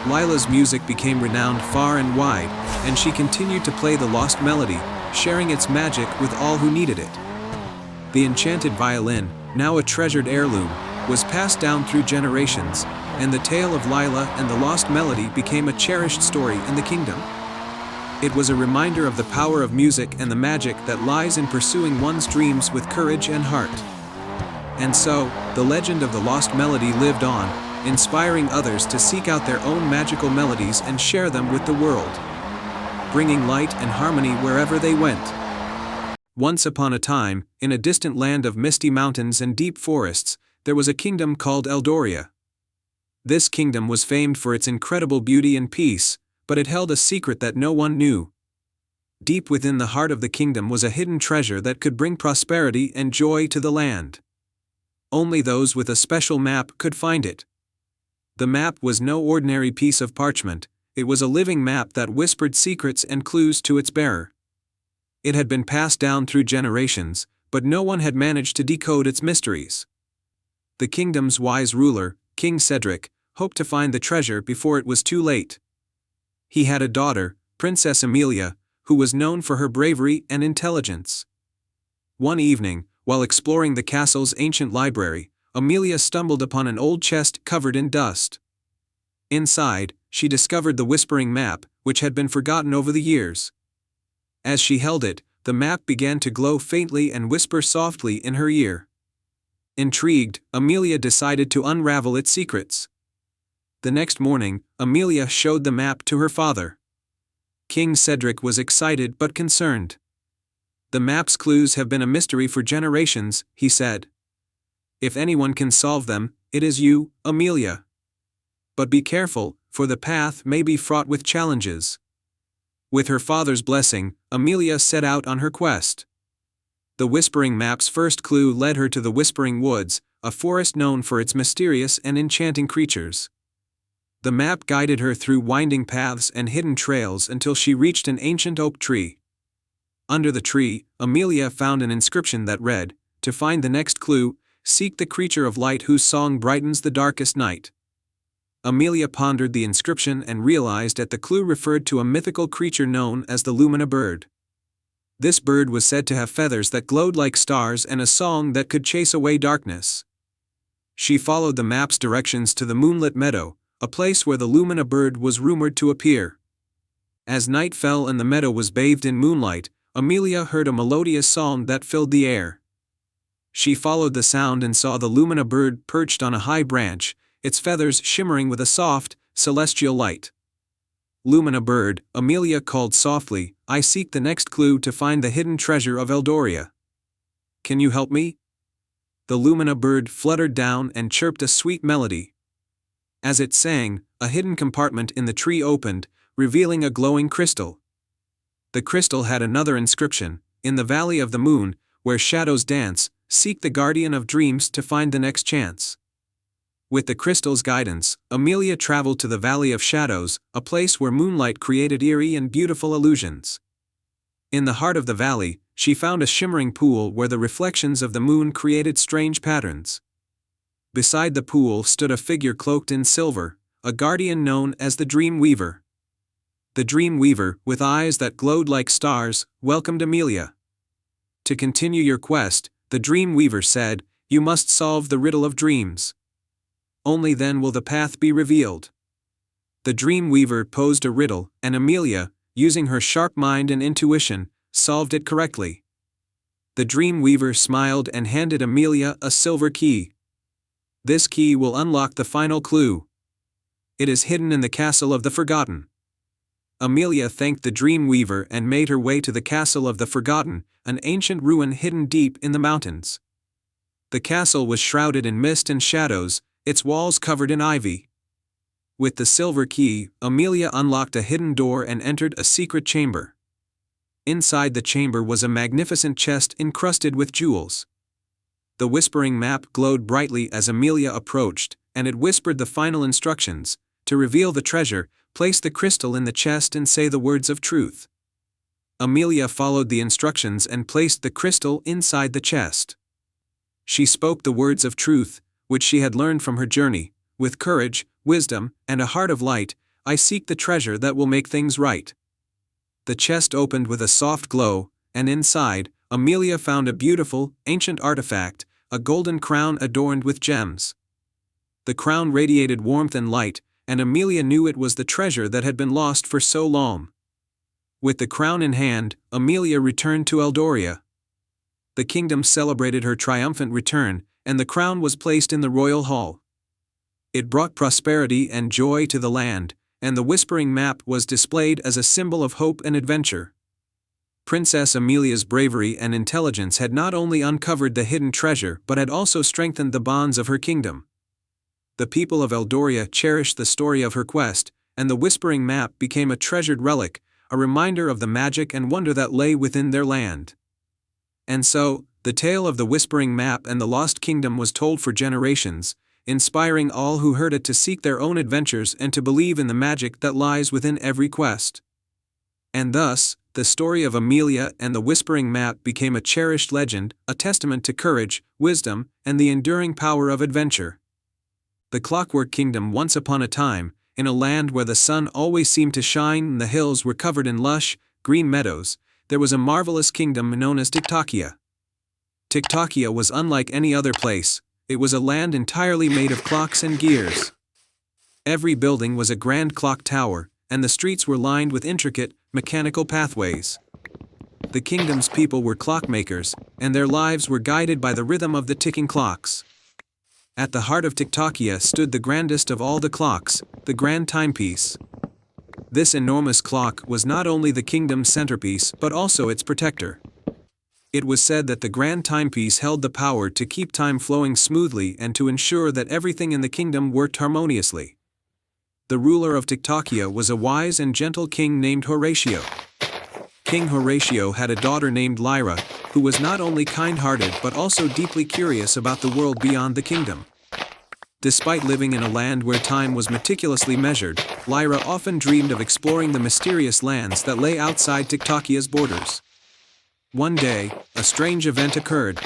Lila's music became renowned far and wide, and she continued to play the Lost Melody, sharing its magic with all who needed it. The enchanted violin, now a treasured heirloom, was passed down through generations, and the tale of Lila and the Lost Melody became a cherished story in the kingdom. It was a reminder of the power of music and the magic that lies in pursuing one's dreams with courage and heart. And so, the legend of the Lost Melody lived on, inspiring others to seek out their own magical melodies and share them with the world, bringing light and harmony wherever they went. Once upon a time, in a distant land of misty mountains and deep forests, there was a kingdom called Eldoria. This kingdom was famed for its incredible beauty and peace, but it held a secret that no one knew. Deep within the heart of the kingdom was a hidden treasure that could bring prosperity and joy to the land. Only those with a special map could find it. The map was no ordinary piece of parchment, it was a living map that whispered secrets and clues to its bearer. It had been passed down through generations, but no one had managed to decode its mysteries. The kingdom's wise ruler, King Cedric, hoped to find the treasure before it was too late. He had a daughter, Princess Amelia, who was known for her bravery and intelligence. One evening, while exploring the castle's ancient library, Amelia stumbled upon an old chest covered in dust. Inside, she discovered the Whispering Map, which had been forgotten over the years. As she held it, the map began to glow faintly and whisper softly in her ear. Intrigued, Amelia decided to unravel its secrets. The next morning, Amelia showed the map to her father. King Cedric was excited but concerned. "The map's clues have been a mystery for generations," he said. "If anyone can solve them, it is you, Amelia. But be careful, for the path may be fraught with challenges." With her father's blessing, Amelia set out on her quest. The Whispering Map's first clue led her to the Whispering Woods, a forest known for its mysterious and enchanting creatures. The map guided her through winding paths and hidden trails until she reached an ancient oak tree. Under the tree, Amelia found an inscription that read, "To find the next clue, seek the creature of light whose song brightens the darkest night." Amelia pondered the inscription and realized that the clue referred to a mythical creature known as the Lumina bird. This bird was said to have feathers that glowed like stars and a song that could chase away darkness. She followed the map's directions to the moonlit meadow, a place where the Lumina bird was rumored to appear. As night fell and the meadow was bathed in moonlight, Amelia heard a melodious song that filled the air. She followed the sound and saw the Lumina bird perched on a high branch, its feathers shimmering with a soft, celestial light. "Lumina bird," Amelia called softly, "I seek the next clue to find the hidden treasure of Eldoria. Can you help me?" The Lumina bird fluttered down and chirped a sweet melody. As it sang, a hidden compartment in the tree opened, revealing a glowing crystal. The crystal had another inscription: "In the Valley of the Moon, where shadows dance, seek the guardian of dreams to find the next chance." With the crystal's guidance, Amelia traveled to the Valley of Shadows, a place where moonlight created eerie and beautiful illusions. In the heart of the valley, she found a shimmering pool where the reflections of the moon created strange patterns. Beside the pool stood a figure cloaked in silver, a guardian known as the Dream Weaver. The Dream Weaver, with eyes that glowed like stars, welcomed Amelia. "To continue your quest," the Dream Weaver said, "you must solve the riddle of dreams. Only then will the path be revealed." The Dream Weaver posed a riddle, and Amelia, using her sharp mind and intuition, solved it correctly. The Dream Weaver smiled and handed Amelia a silver key. "This key will unlock the final clue. It is hidden in the Castle of the Forgotten." Amelia thanked the Dream Weaver and made her way to the Castle of the Forgotten, an ancient ruin hidden deep in the mountains. The castle was shrouded in mist and shadows, its walls covered in ivy. With the silver key, Amelia unlocked a hidden door and entered a secret chamber. Inside the chamber was a magnificent chest encrusted with jewels. The Whispering Map glowed brightly as Amelia approached, and it whispered the final instructions: to reveal the treasure, place the crystal in the chest and say the words of truth. Amelia followed the instructions and placed the crystal inside the chest. She spoke the words of truth, which she had learned from her journey: "With courage, wisdom, and a heart of light, I seek the treasure that will make things right." The chest opened with a soft glow, and inside, Amelia found a beautiful, ancient artifact, a golden crown adorned with gems. The crown radiated warmth and light, and Amelia knew it was the treasure that had been lost for so long. With the crown in hand, Amelia returned to Eldoria. The kingdom celebrated her triumphant return, and the crown was placed in the royal hall. It brought prosperity and joy to the land, and the Whispering Map was displayed as a symbol of hope and adventure. Princess Amelia's bravery and intelligence had not only uncovered the hidden treasure but had also strengthened the bonds of her kingdom. The people of Eldoria cherished the story of her quest, and the Whispering Map became a treasured relic, a reminder of the magic and wonder that lay within their land. And so, the tale of the Whispering Map and the Lost Kingdom was told for generations, inspiring all who heard it to seek their own adventures and to believe in the magic that lies within every quest. And thus, the story of Amelia and the Whispering Map became a cherished legend, a testament to courage, wisdom, and the enduring power of adventure. The Clockwork Kingdom. Once upon a time, in a land where the sun always seemed to shine and the hills were covered in lush, green meadows, there was a marvelous kingdom known as Tiktakia. Tiktakia was unlike any other place. It was a land entirely made of clocks and gears. Every building was a grand clock tower, and the streets were lined with intricate, mechanical pathways. The kingdom's people were clockmakers, and their lives were guided by the rhythm of the ticking clocks. At the heart of Tiktakia stood the grandest of all the clocks, the grand timepiece. This enormous clock was not only the kingdom's centerpiece but also its protector. It was said that the grand timepiece held the power to keep time flowing smoothly and to ensure that everything in the kingdom worked harmoniously. The ruler of Tiktakia was a wise and gentle king named Horatio. King Horatio had a daughter named Lyra, who was not only kind-hearted but also deeply curious about the world beyond the kingdom. Despite living in a land where time was meticulously measured, Lyra often dreamed of exploring the mysterious lands that lay outside Tiktakia's borders. One day, a strange event occurred.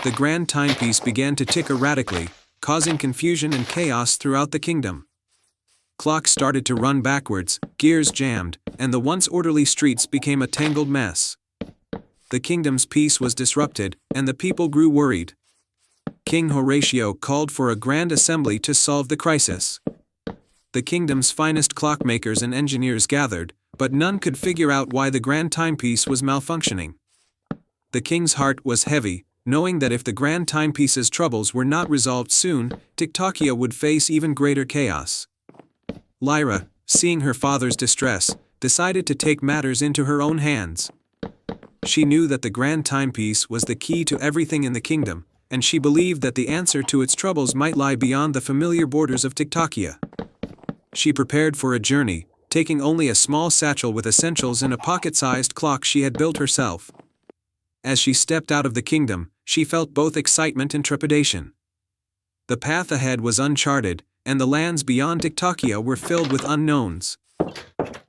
The grand timepiece began to tick erratically, causing confusion and chaos throughout the kingdom. Clocks started to run backwards, gears jammed, and the once orderly streets became a tangled mess. The kingdom's peace was disrupted, and the people grew worried. King Horatio called for a grand assembly to solve the crisis. The kingdom's finest clockmakers and engineers gathered, but none could figure out why the grand timepiece was malfunctioning. The king's heart was heavy, knowing that if the grand timepiece's troubles were not resolved soon, Tiktakia would face even greater chaos. Lyra, seeing her father's distress, decided to take matters into her own hands. She knew that the grand timepiece was the key to everything in the kingdom, and she believed that the answer to its troubles might lie beyond the familiar borders of Tiktakia. She prepared for a journey, taking only a small satchel with essentials and a pocket-sized clock she had built herself. As she stepped out of the kingdom, she felt both excitement and trepidation. The path ahead was uncharted, and the lands beyond Tiktakia were filled with unknowns.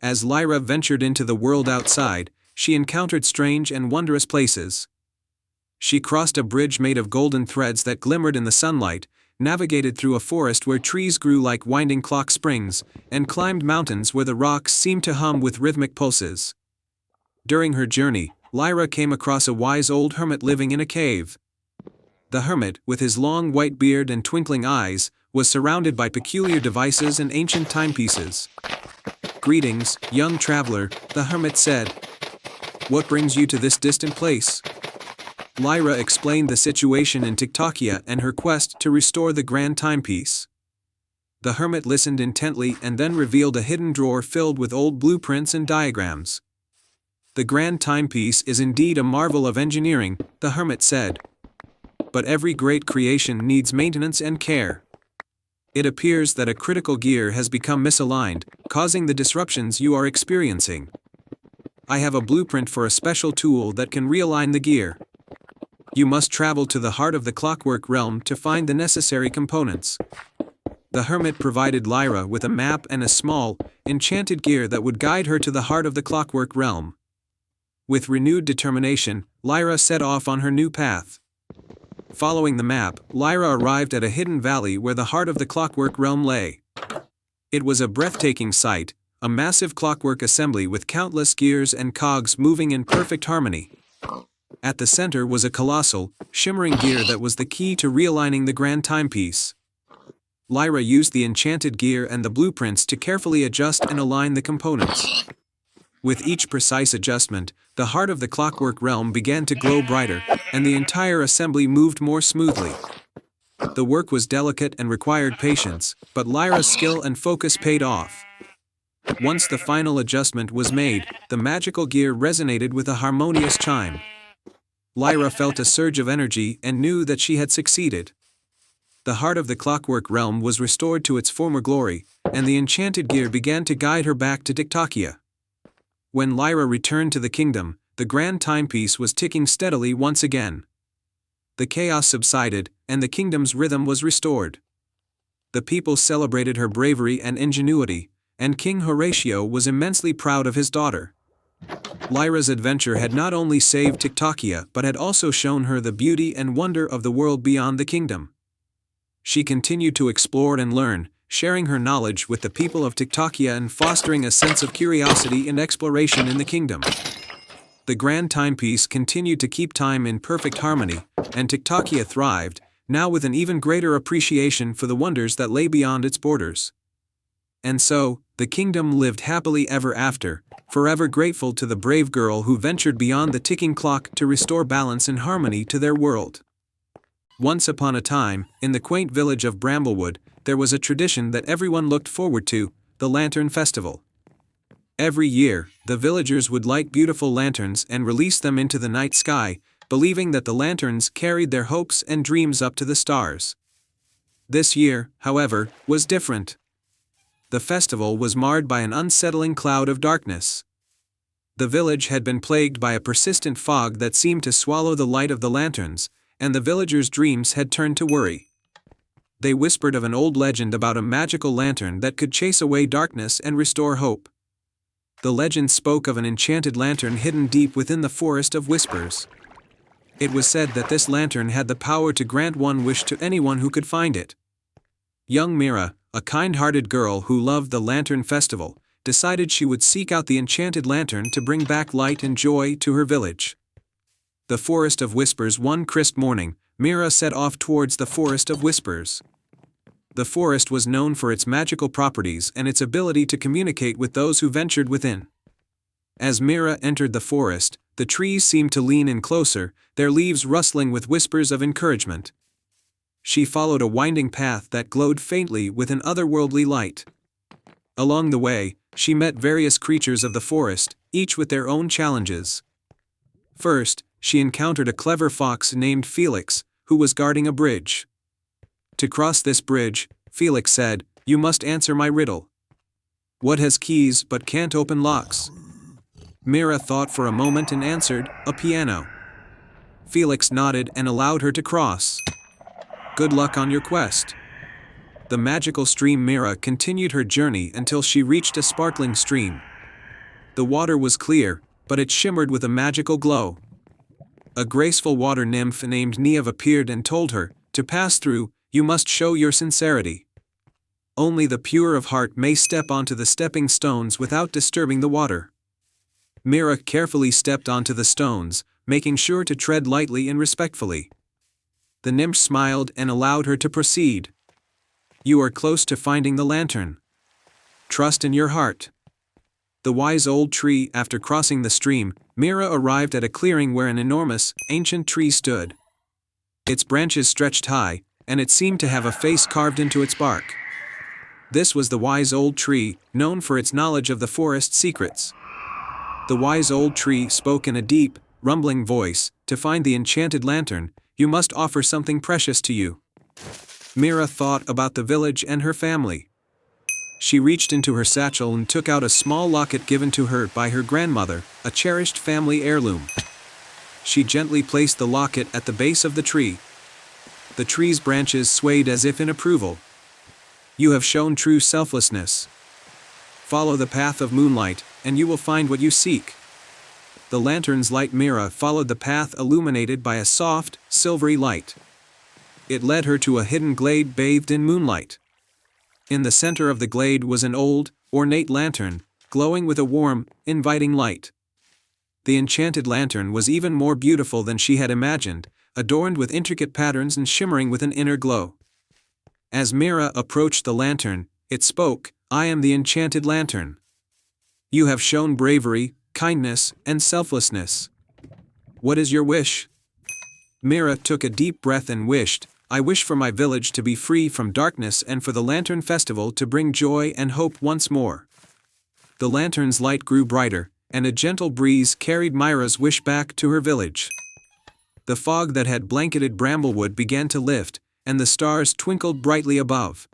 As Lyra ventured into the world outside, she encountered strange and wondrous places. She crossed a bridge made of golden threads that glimmered in the sunlight, navigated through a forest where trees grew like winding clock springs, and climbed mountains where the rocks seemed to hum with rhythmic pulses. During her journey, Lyra came across a wise old hermit living in a cave. The hermit, with his long white beard and twinkling eyes, was surrounded by peculiar devices and ancient timepieces. "Greetings, young traveler," the hermit said. "What brings you to this distant place?" Lyra explained the situation in Tiktakia and her quest to restore the grand timepiece. The hermit listened intently and then revealed a hidden drawer filled with old blueprints and diagrams. "The grand timepiece is indeed a marvel of engineering," the hermit said. "But every great creation needs maintenance and care. It appears that a critical gear has become misaligned, causing the disruptions you are experiencing. I have a blueprint for a special tool that can realign the gear. You must travel to the heart of the clockwork realm to find the necessary components." The hermit provided Lyra with a map and a small, enchanted gear that would guide her to the heart of the clockwork realm. With renewed determination, Lyra set off on her new path. Following the map, Lyra arrived at a hidden valley where the heart of the clockwork realm lay. It was a breathtaking sight, a massive clockwork assembly with countless gears and cogs moving in perfect harmony. At the center was a colossal, shimmering gear that was the key to realigning the grand timepiece. Lyra used the enchanted gear and the blueprints to carefully adjust and align the components. With each precise adjustment, the heart of the clockwork realm began to glow brighter, and the entire assembly moved more smoothly. The work was delicate and required patience, but Lyra's skill and focus paid off. Once the final adjustment was made, the magical gear resonated with a harmonious chime. Lyra felt a surge of energy and knew that she had succeeded. The heart of the clockwork realm was restored to its former glory, and the enchanted gear began to guide her back to Tiktakia. When Lyra returned to the kingdom, the grand timepiece was ticking steadily once again. The chaos subsided, and the kingdom's rhythm was restored. The people celebrated her bravery and ingenuity, and King Horatio was immensely proud of his daughter. Lyra's adventure had not only saved Tiktakia but had also shown her the beauty and wonder of the world beyond the kingdom. She continued to explore and learn, sharing her knowledge with the people of Tiktakia and fostering a sense of curiosity and exploration in the kingdom. The grand timepiece continued to keep time in perfect harmony, and Tiktakia thrived, now with an even greater appreciation for the wonders that lay beyond its borders. And so, The kingdom lived happily ever after, forever grateful to the brave girl who ventured beyond the ticking clock to restore balance and harmony to their world. Once upon a time, in the quaint village of Bramblewood, there was a tradition that everyone looked forward to, the Lantern Festival. Every year, the villagers would light beautiful lanterns and release them into the night sky, believing that the lanterns carried their hopes and dreams up to the stars. This year, however, was different. The festival was marred by an unsettling cloud of darkness. The village had been plagued by a persistent fog that seemed to swallow the light of the lanterns, and the villagers' dreams had turned to worry. They whispered of an old legend about a magical lantern that could chase away darkness and restore hope. The legend spoke of an enchanted lantern hidden deep within the Forest of Whispers. It was said that this lantern had the power to grant one wish to anyone who could find it. Young Mira, a kind-hearted girl who loved the Lantern Festival, decided she would seek out the enchanted lantern to bring back light and joy to her village. The Forest of Whispers. One crisp morning, Mira set off towards the Forest of Whispers. The forest was known for its magical properties and its ability to communicate with those who ventured within. As Mira entered the forest, the trees seemed to lean in closer, their leaves rustling with whispers of encouragement. She followed a winding path that glowed faintly with an otherworldly light. Along the way, she met various creatures of the forest, each with their own challenges. First, she encountered a clever fox named Felix, who was guarding a bridge. To cross this bridge, Felix said, "You must answer my riddle. What has keys but can't open locks?" Mira thought for a moment and answered, "A piano." Felix nodded and allowed her to cross. "Good luck on your quest." The magical stream. Mira continued her journey until she reached a sparkling stream. The water was clear, but it shimmered with a magical glow. A graceful water nymph named Niamh appeared and told her, "To pass through, you must show your sincerity. Only the pure of heart may step onto the stepping stones without disturbing the water." Mira carefully stepped onto the stones, making sure to tread lightly and respectfully. The nymph smiled and allowed her to proceed. "You are close to finding the lantern. Trust in your heart." The wise old tree. After crossing the stream, Mira arrived at a clearing where an enormous, ancient tree stood. Its branches stretched high, and it seemed to have a face carved into its bark. This was the wise old tree, known for its knowledge of the forest's secrets. The wise old tree spoke in a deep, rumbling voice, "To find the enchanted lantern, you must offer something precious to you." Mira thought about the village and her family. She reached into her satchel and took out a small locket given to her by her grandmother, a cherished family heirloom. She gently placed the locket at the base of the tree. The tree's branches swayed as if in approval. "You have shown true selflessness. Follow the path of moonlight, and you will find what you seek." The lantern's light. Mira followed the path illuminated by a soft, silvery light. It led her to a hidden glade bathed in moonlight. In the center of the glade was an old, ornate lantern, glowing with a warm, inviting light. The enchanted lantern was even more beautiful than she had imagined, adorned with intricate patterns and shimmering with an inner glow. As Mira approached the lantern, it spoke, "I am the enchanted lantern. You have shown bravery, kindness, and selflessness. What is your wish?" Mira took a deep breath and wished, "I wish for my village to be free from darkness and for the Lantern Festival to bring joy and hope once more." The lantern's light grew brighter, and a gentle breeze carried Mira's wish back to her village. The fog that had blanketed Bramblewood began to lift, and the stars twinkled brightly above.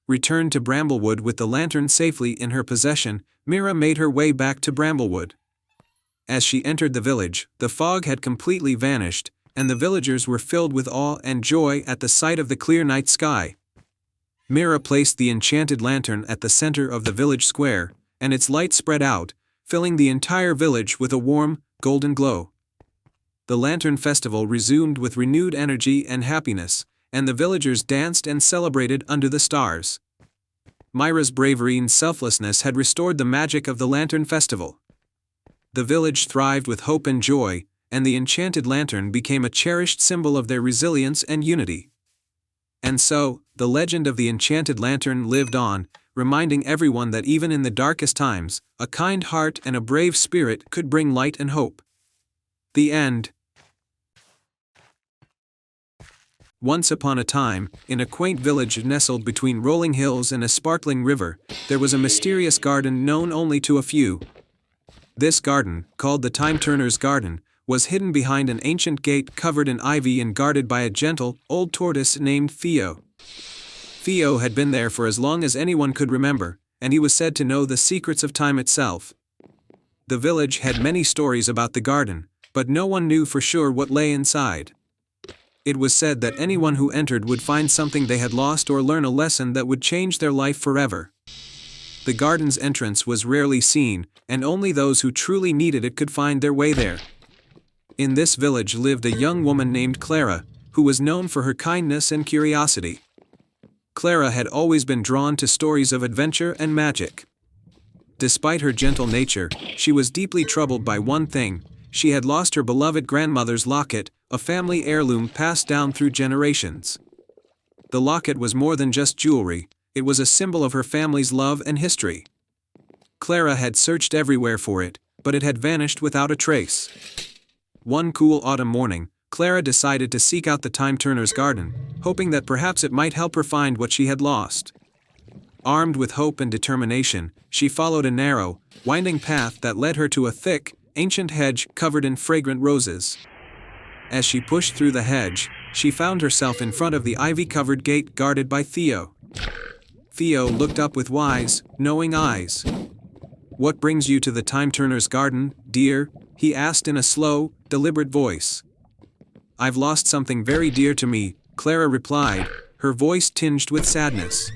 Returned to Bramblewood with the lantern safely in her possession, Mira made her way back to Bramblewood. As she entered the village, the fog had completely vanished, and the villagers were filled with awe and joy at the sight of the clear night sky. Mira placed the enchanted lantern at the center of the village square, and its light spread out, filling the entire village with a warm, golden glow. The Lantern Festival resumed with renewed energy and happiness, and the villagers danced and celebrated under the stars. Mira's bravery and selflessness had restored the magic of the Lantern Festival. The village thrived with hope and joy, and the enchanted lantern became a cherished symbol of their resilience and unity. And so, the legend of the enchanted lantern lived on, reminding everyone that even in the darkest times, a kind heart and a brave spirit could bring light and hope. The end. Once upon a time, in a quaint village nestled between rolling hills and a sparkling river, there was a mysterious garden known only to a few. This garden, called the Time Turner's Garden, was hidden behind an ancient gate covered in ivy and guarded by a gentle, old tortoise named Theo. Theo had been there for as long as anyone could remember, and he was said to know the secrets of time itself. The village had many stories about the garden, but no one knew for sure what lay inside. It was said that anyone who entered would find something they had lost or learn a lesson that would change their life forever. The garden's entrance was rarely seen, and only those who truly needed it could find their way there. In this village lived a young woman named Clara, who was known for her kindness and curiosity. Clara had always been drawn to stories of adventure and magic. Despite her gentle nature, she was deeply troubled by one thing: she had lost her beloved grandmother's locket, a family heirloom passed down through generations. The locket was more than just jewelry, it was a symbol of her family's love and history. Clara had searched everywhere for it, but it had vanished without a trace. One cool autumn morning, Clara decided to seek out the Time Turner's Garden, hoping that perhaps it might help her find what she had lost. Armed with hope and determination, she followed a narrow, winding path that led her to a thick, ancient hedge covered in fragrant roses. As she pushed through the hedge, she found herself in front of the ivy-covered gate guarded by Theo. Theo looked up with wise, knowing eyes. "What brings you to the Time Turner's Garden, dear?" he asked in a slow, deliberate voice. "I've lost something very dear to me," Clara replied, her voice tinged with sadness.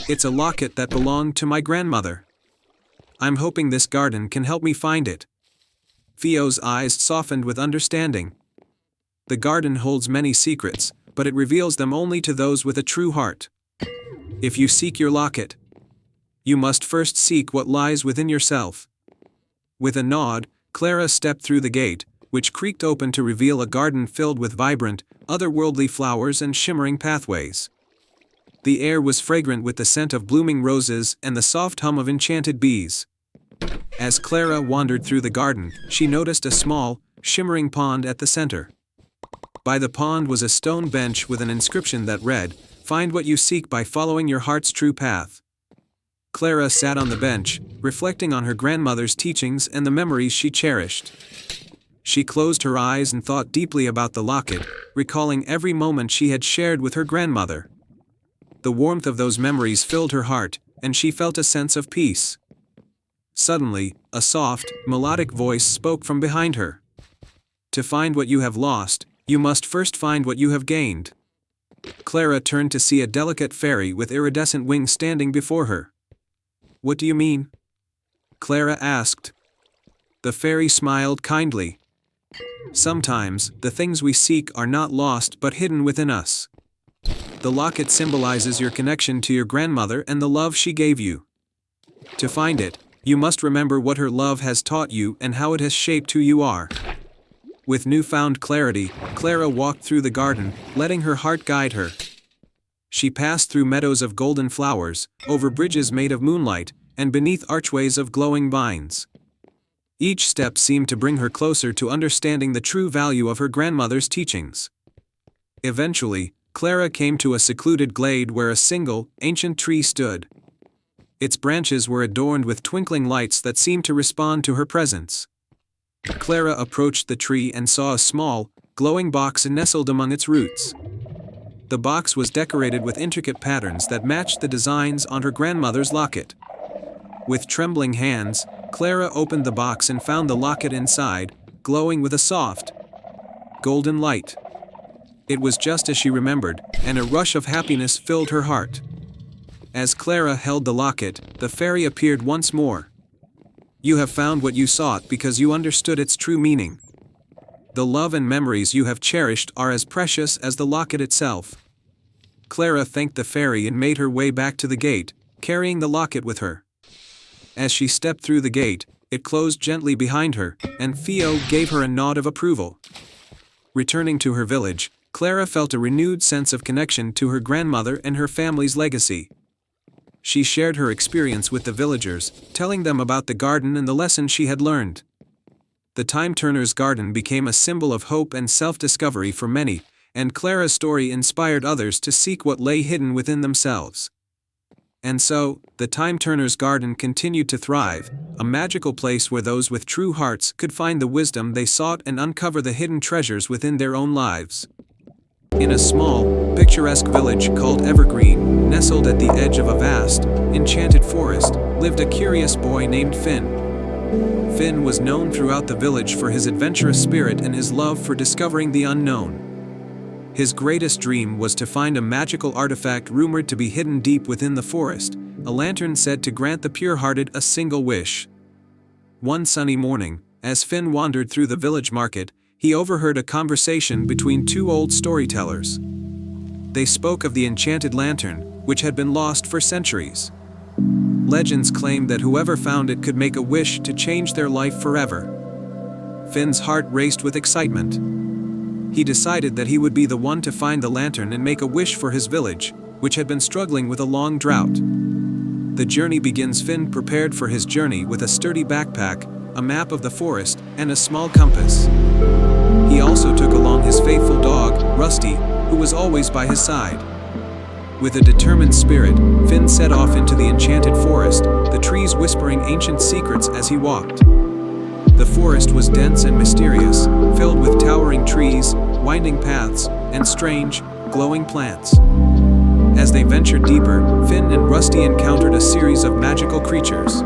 "It's a locket that belonged to my grandmother. I'm hoping this garden can help me find it." Theo's eyes softened with understanding. The garden holds many secrets, but it reveals them only to those with a true heart. If you seek your locket, you must first seek what lies within yourself. With a nod, Clara stepped through the gate, which creaked open to reveal a garden filled with vibrant, otherworldly flowers and shimmering pathways. The air was fragrant with the scent of blooming roses and the soft hum of enchanted bees. As Clara wandered through the garden, she noticed a small, shimmering pond at the center. By the pond was a stone bench with an inscription that read, "Find what you seek by following your heart's true path." Clara sat on the bench, reflecting on her grandmother's teachings and the memories she cherished. She closed her eyes and thought deeply about the locket, recalling every moment she had shared with her grandmother. The warmth of those memories filled her heart, and she felt a sense of peace. Suddenly, a soft, melodic voice spoke from behind her. "To find what you have lost, you must first find what you have gained." Clara turned to see a delicate fairy with iridescent wings standing before her. "What do you mean?" Clara asked. The fairy smiled kindly. "Sometimes, the things we seek are not lost but hidden within us. The locket symbolizes your connection to your grandmother and the love she gave you. To find it, you must remember what her love has taught you and how it has shaped who you are." With newfound clarity, Clara walked through the garden, letting her heart guide her. She passed through meadows of golden flowers, over bridges made of moonlight, and beneath archways of glowing vines. Each step seemed to bring her closer to understanding the true value of her grandmother's teachings. Eventually, Clara came to a secluded glade where a single, ancient tree stood. Its branches were adorned with twinkling lights that seemed to respond to her presence. Clara approached the tree and saw a small, glowing box nestled among its roots. The box was decorated with intricate patterns that matched the designs on her grandmother's locket. With trembling hands, Clara opened the box and found the locket inside, glowing with a soft, golden light. It was just as she remembered, and a rush of happiness filled her heart. As Clara held the locket, the fairy appeared once more. "You have found what you sought because you understood its true meaning. The love and memories you have cherished are as precious as the locket itself." Clara thanked the fairy and made her way back to the gate, carrying the locket with her. As she stepped through the gate, it closed gently behind her, and Theo gave her a nod of approval. Returning to her village, Clara felt a renewed sense of connection to her grandmother and her family's legacy. she shared her experience with the villagers, telling them about the garden and the lesson she had learned. The Time Turner's garden became a symbol of hope and self-discovery for many, and Clara's story inspired others to seek what lay hidden within themselves. And so, the Time Turner's garden continued to thrive, a magical place where those with true hearts could find the wisdom they sought and uncover the hidden treasures within their own lives. In a small, picturesque village called Evergreen, nestled at the edge of a vast, enchanted forest, lived a curious boy named Finn. Finn was known throughout the village for his adventurous spirit and his love for discovering the unknown. His greatest dream was to find a magical artifact rumored to be hidden deep within the forest, a lantern said to grant the pure-hearted a single wish. One sunny morning, as Finn wandered through the village market, he overheard a conversation between two old storytellers. They spoke of the enchanted lantern, which had been lost for centuries. Legends claimed that whoever found it could make a wish to change their life forever. Finn's heart raced with excitement. He decided that he would be the one to find the lantern and make a wish for his village, which had been struggling with a long drought. The journey begins. Finn prepared for his journey with a sturdy backpack, a map of the forest, and a small compass. He also took along his faithful dog, Rusty, who was always by his side. With a determined spirit, Finn set off into the enchanted forest, the trees whispering ancient secrets as he walked. The forest was dense and mysterious, filled with towering trees, winding paths, and strange, glowing plants. As they ventured deeper, Finn and Rusty encountered a series of magical creatures.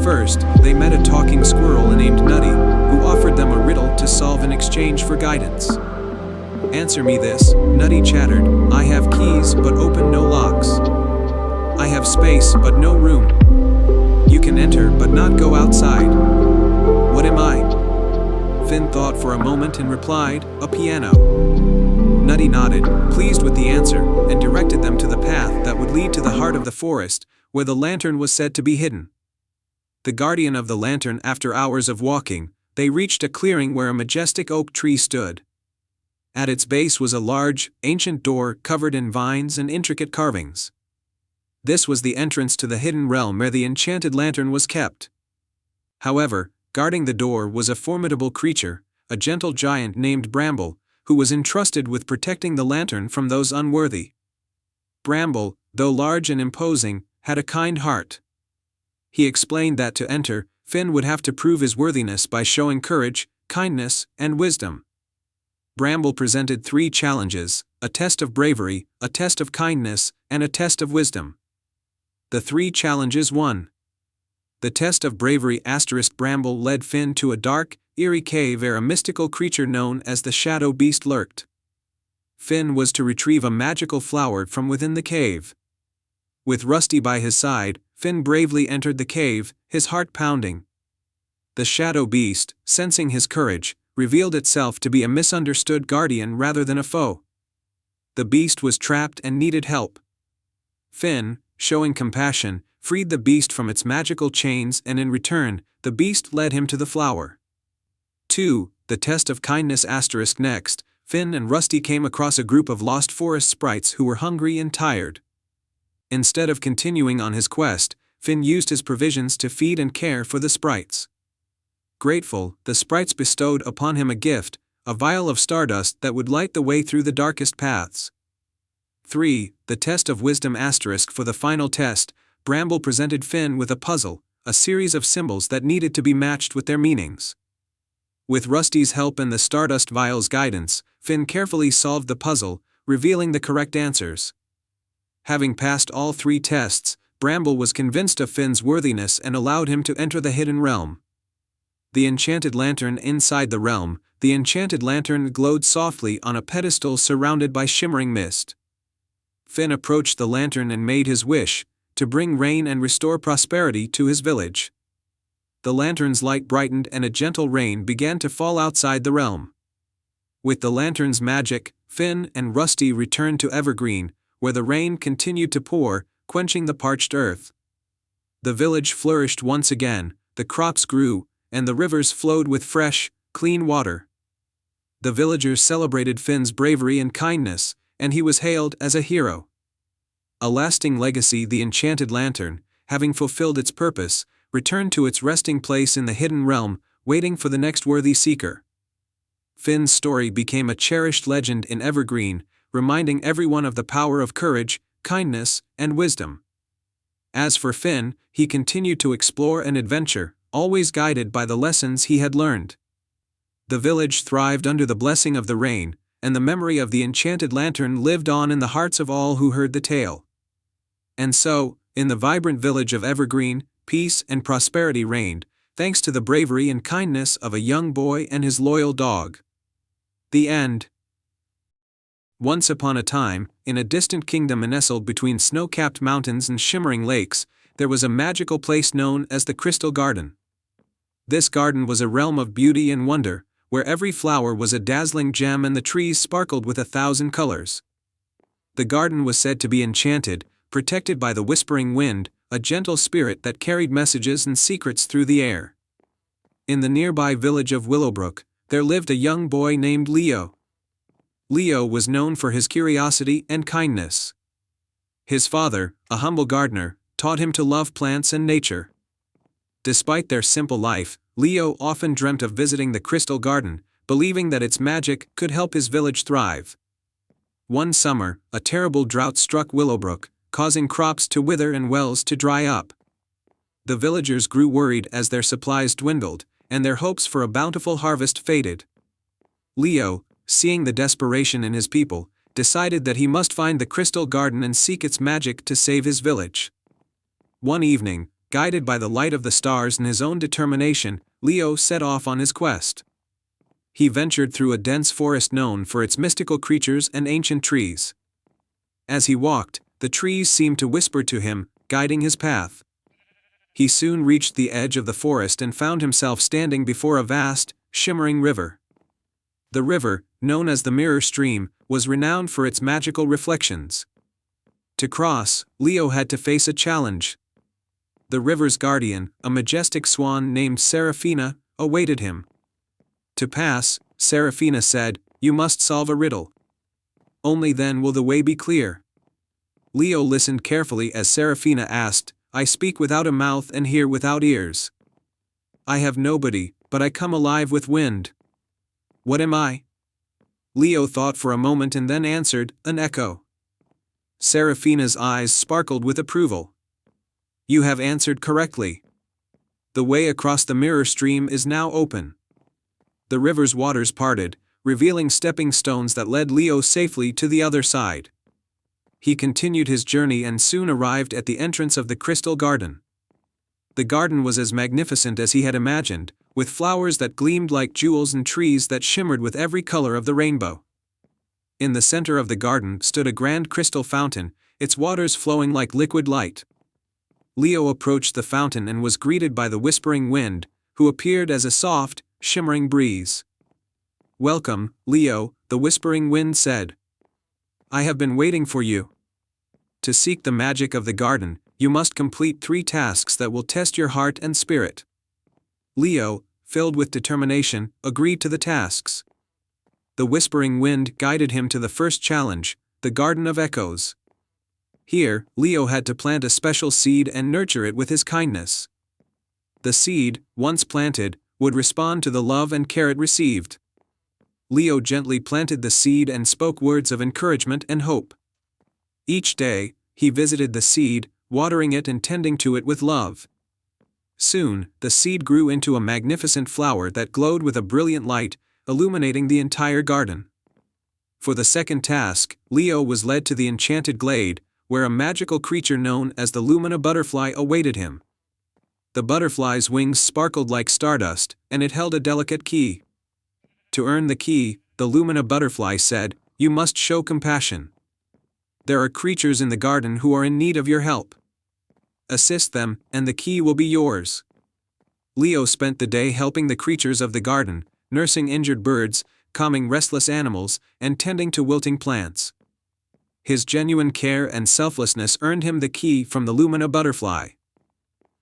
First, they met a talking squirrel named Nutty, who offered them a riddle to solve in exchange for guidance. "Answer me this," Nutty chattered. "I have keys but open no locks. I have space but no room. You can enter but not go outside. What am I?" Finn thought for a moment and replied, "A piano." Nutty nodded, pleased with the answer, and directed them to the path that would lead to the heart of the forest, where the lantern was said to be hidden. The guardian of the lantern. After hours of walking, they reached a clearing where a majestic oak tree stood. At its base was a large, ancient door covered in vines and intricate carvings. This was the entrance to the hidden realm where the enchanted lantern was kept. However, guarding the door was a formidable creature, a gentle giant named Bramble, who was entrusted with protecting the lantern from those unworthy. Bramble, though large and imposing, had a kind heart. He explained that to enter, Finn would have to prove his worthiness by showing courage, kindness, and wisdom. Bramble presented 3 challenges: a test of bravery, a test of kindness, and a test of wisdom. The 3 challenges. 1. The test of bravery. Bramble led Finn to a dark, eerie cave where a mystical creature known as the Shadow Beast lurked. Finn was to retrieve a magical flower from within the cave. With Rusty by his side, Finn bravely entered the cave, his heart pounding. The Shadow Beast, sensing his courage, revealed itself to be a misunderstood guardian rather than a foe. The beast was trapped and needed help. Finn, showing compassion, freed the beast from its magical chains, and in return, the beast led him to the flower. 2. The test of kindness. Next, Finn and Rusty came across a group of lost forest sprites who were hungry and tired. Instead of continuing on his quest, Finn used his provisions to feed and care for the sprites. Grateful, the sprites bestowed upon him a gift, a vial of stardust that would light the way through the darkest paths. 3. The test of wisdom. For the final test, Bramble presented Finn with a puzzle, a series of symbols that needed to be matched with their meanings. With Rusty's help and the stardust vial's guidance, Finn carefully solved the puzzle, revealing the correct answers. Having passed all 3 tests, Bramble was convinced of Finn's worthiness and allowed him to enter the hidden realm. The enchanted lantern. Inside the realm, the enchanted lantern glowed softly on a pedestal surrounded by shimmering mist. Finn approached the lantern and made his wish, to bring rain and restore prosperity to his village. The lantern's light brightened and a gentle rain began to fall outside the realm. With the lantern's magic, Finn and Rusty returned to Evergreen, where the rain continued to pour, quenching the parched earth. The village flourished once again, the crops grew, and the rivers flowed with fresh, clean water. The villagers celebrated Finn's bravery and kindness, and he was hailed as a hero. a lasting legacy. The enchanted lantern, having fulfilled its purpose, returned to its resting place in the hidden realm, waiting for the next worthy seeker. Finn's story became a cherished legend in Evergreen, reminding everyone of the power of courage, kindness, and wisdom. As for Finn, he continued to explore and adventure, always guided by the lessons he had learned. The village thrived under the blessing of the rain, and the memory of the enchanted lantern lived on in the hearts of all who heard the tale. And so, in the vibrant village of Evergreen, peace and prosperity reigned, thanks to the bravery and kindness of a young boy and his loyal dog. The end. Once upon a time, in a distant kingdom nestled between snow-capped mountains and shimmering lakes, there was a magical place known as the Crystal Garden. This garden was a realm of beauty and wonder, where every flower was a dazzling gem and the trees sparkled with 1,000 colors. The garden was said to be enchanted, protected by the Whispering Wind, a gentle spirit that carried messages and secrets through the air. In the nearby village of Willowbrook, there lived a young boy named Leo. Leo was known for his curiosity and kindness. His father, a humble gardener, taught him to love plants and nature. Despite their simple life, Leo often dreamt of visiting the Crystal Garden, believing that its magic could help his village thrive. One summer, a terrible drought struck Willowbrook, causing crops to wither and wells to dry up. The villagers grew worried as their supplies dwindled, and their hopes for a bountiful harvest faded. Leo, seeing the desperation in his people, decided that he must find the Crystal Garden and seek its magic to save his village. One evening, guided by the light of the stars and his own determination, Leo set off on his quest. He ventured through a dense forest known for its mystical creatures and ancient trees. As he walked, the trees seemed to whisper to him, guiding his path. He soon reached the edge of the forest and found himself standing before a vast, shimmering river. The river, known as the Mirror Stream, was renowned for its magical reflections. To cross, Leo had to face a challenge. The river's guardian, a majestic swan named Seraphina, awaited him. To pass, Seraphina said, "You must solve a riddle. Only then will the way be clear." Leo listened carefully as Seraphina asked, "I speak without a mouth and hear without ears. I have nobody, but I come alive with wind. What am I?" Leo thought for a moment and then answered, "An echo." Seraphina's eyes sparkled with approval. "You have answered correctly. The way across the Mirror Stream is now open." The river's waters parted, revealing stepping stones that led Leo safely to the other side. He continued his journey and soon arrived at the entrance of the Crystal Garden. The garden was as magnificent as he had imagined, with flowers that gleamed like jewels and trees that shimmered with every color of the rainbow. In the center of the garden stood a grand crystal fountain, its waters flowing like liquid light. Leo approached the fountain and was greeted by the Whispering Wind, who appeared as a soft, shimmering breeze. "Welcome, Leo," the Whispering Wind said. "I have been waiting for you. To seek the magic of the garden, you must complete 3 tasks that will test your heart and spirit." Leo, filled with determination, agreed to the tasks. The Whispering Wind guided him to the first challenge, the Garden of Echoes. Here, Leo had to plant a special seed and nurture it with his kindness. The seed, once planted, would respond to the love and care it received. Leo gently planted the seed and spoke words of encouragement and hope. Each day, he visited the seed, watering it and tending to it with love. Soon, the seed grew into a magnificent flower that glowed with a brilliant light, illuminating the entire garden. For the second task, Leo was led to the enchanted glade, where a magical creature known as the Lumina butterfly awaited him. The butterfly's wings sparkled like stardust, and it held a delicate key. To earn the key, the Lumina butterfly said, "You must show compassion. There are creatures in the garden who are in need of your help. Assist them, and the key will be yours." Leo spent the day helping the creatures of the garden, nursing injured birds, calming restless animals, and tending to wilting plants. His genuine care and selflessness earned him the key from the Lumina butterfly.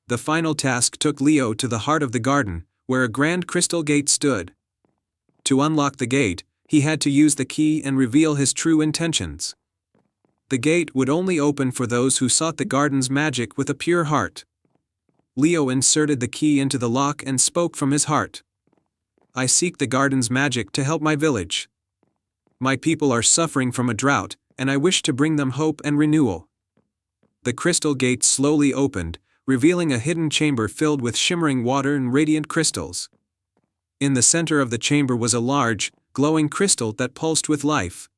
The final task took Leo to the heart of the garden, where a grand crystal gate stood. To unlock the gate, he had to use the key and reveal his true intentions. the gate would only open for those who sought the garden's magic with a pure heart. Leo inserted the key into the lock and spoke from his heart. I seek the garden's magic to help my village. My people are suffering from a drought, and I wish to bring them hope and renewal. The crystal gate slowly opened, revealing a hidden chamber filled with shimmering water and radiant crystals. In the center of the chamber was a large, glowing crystal that pulsed with life.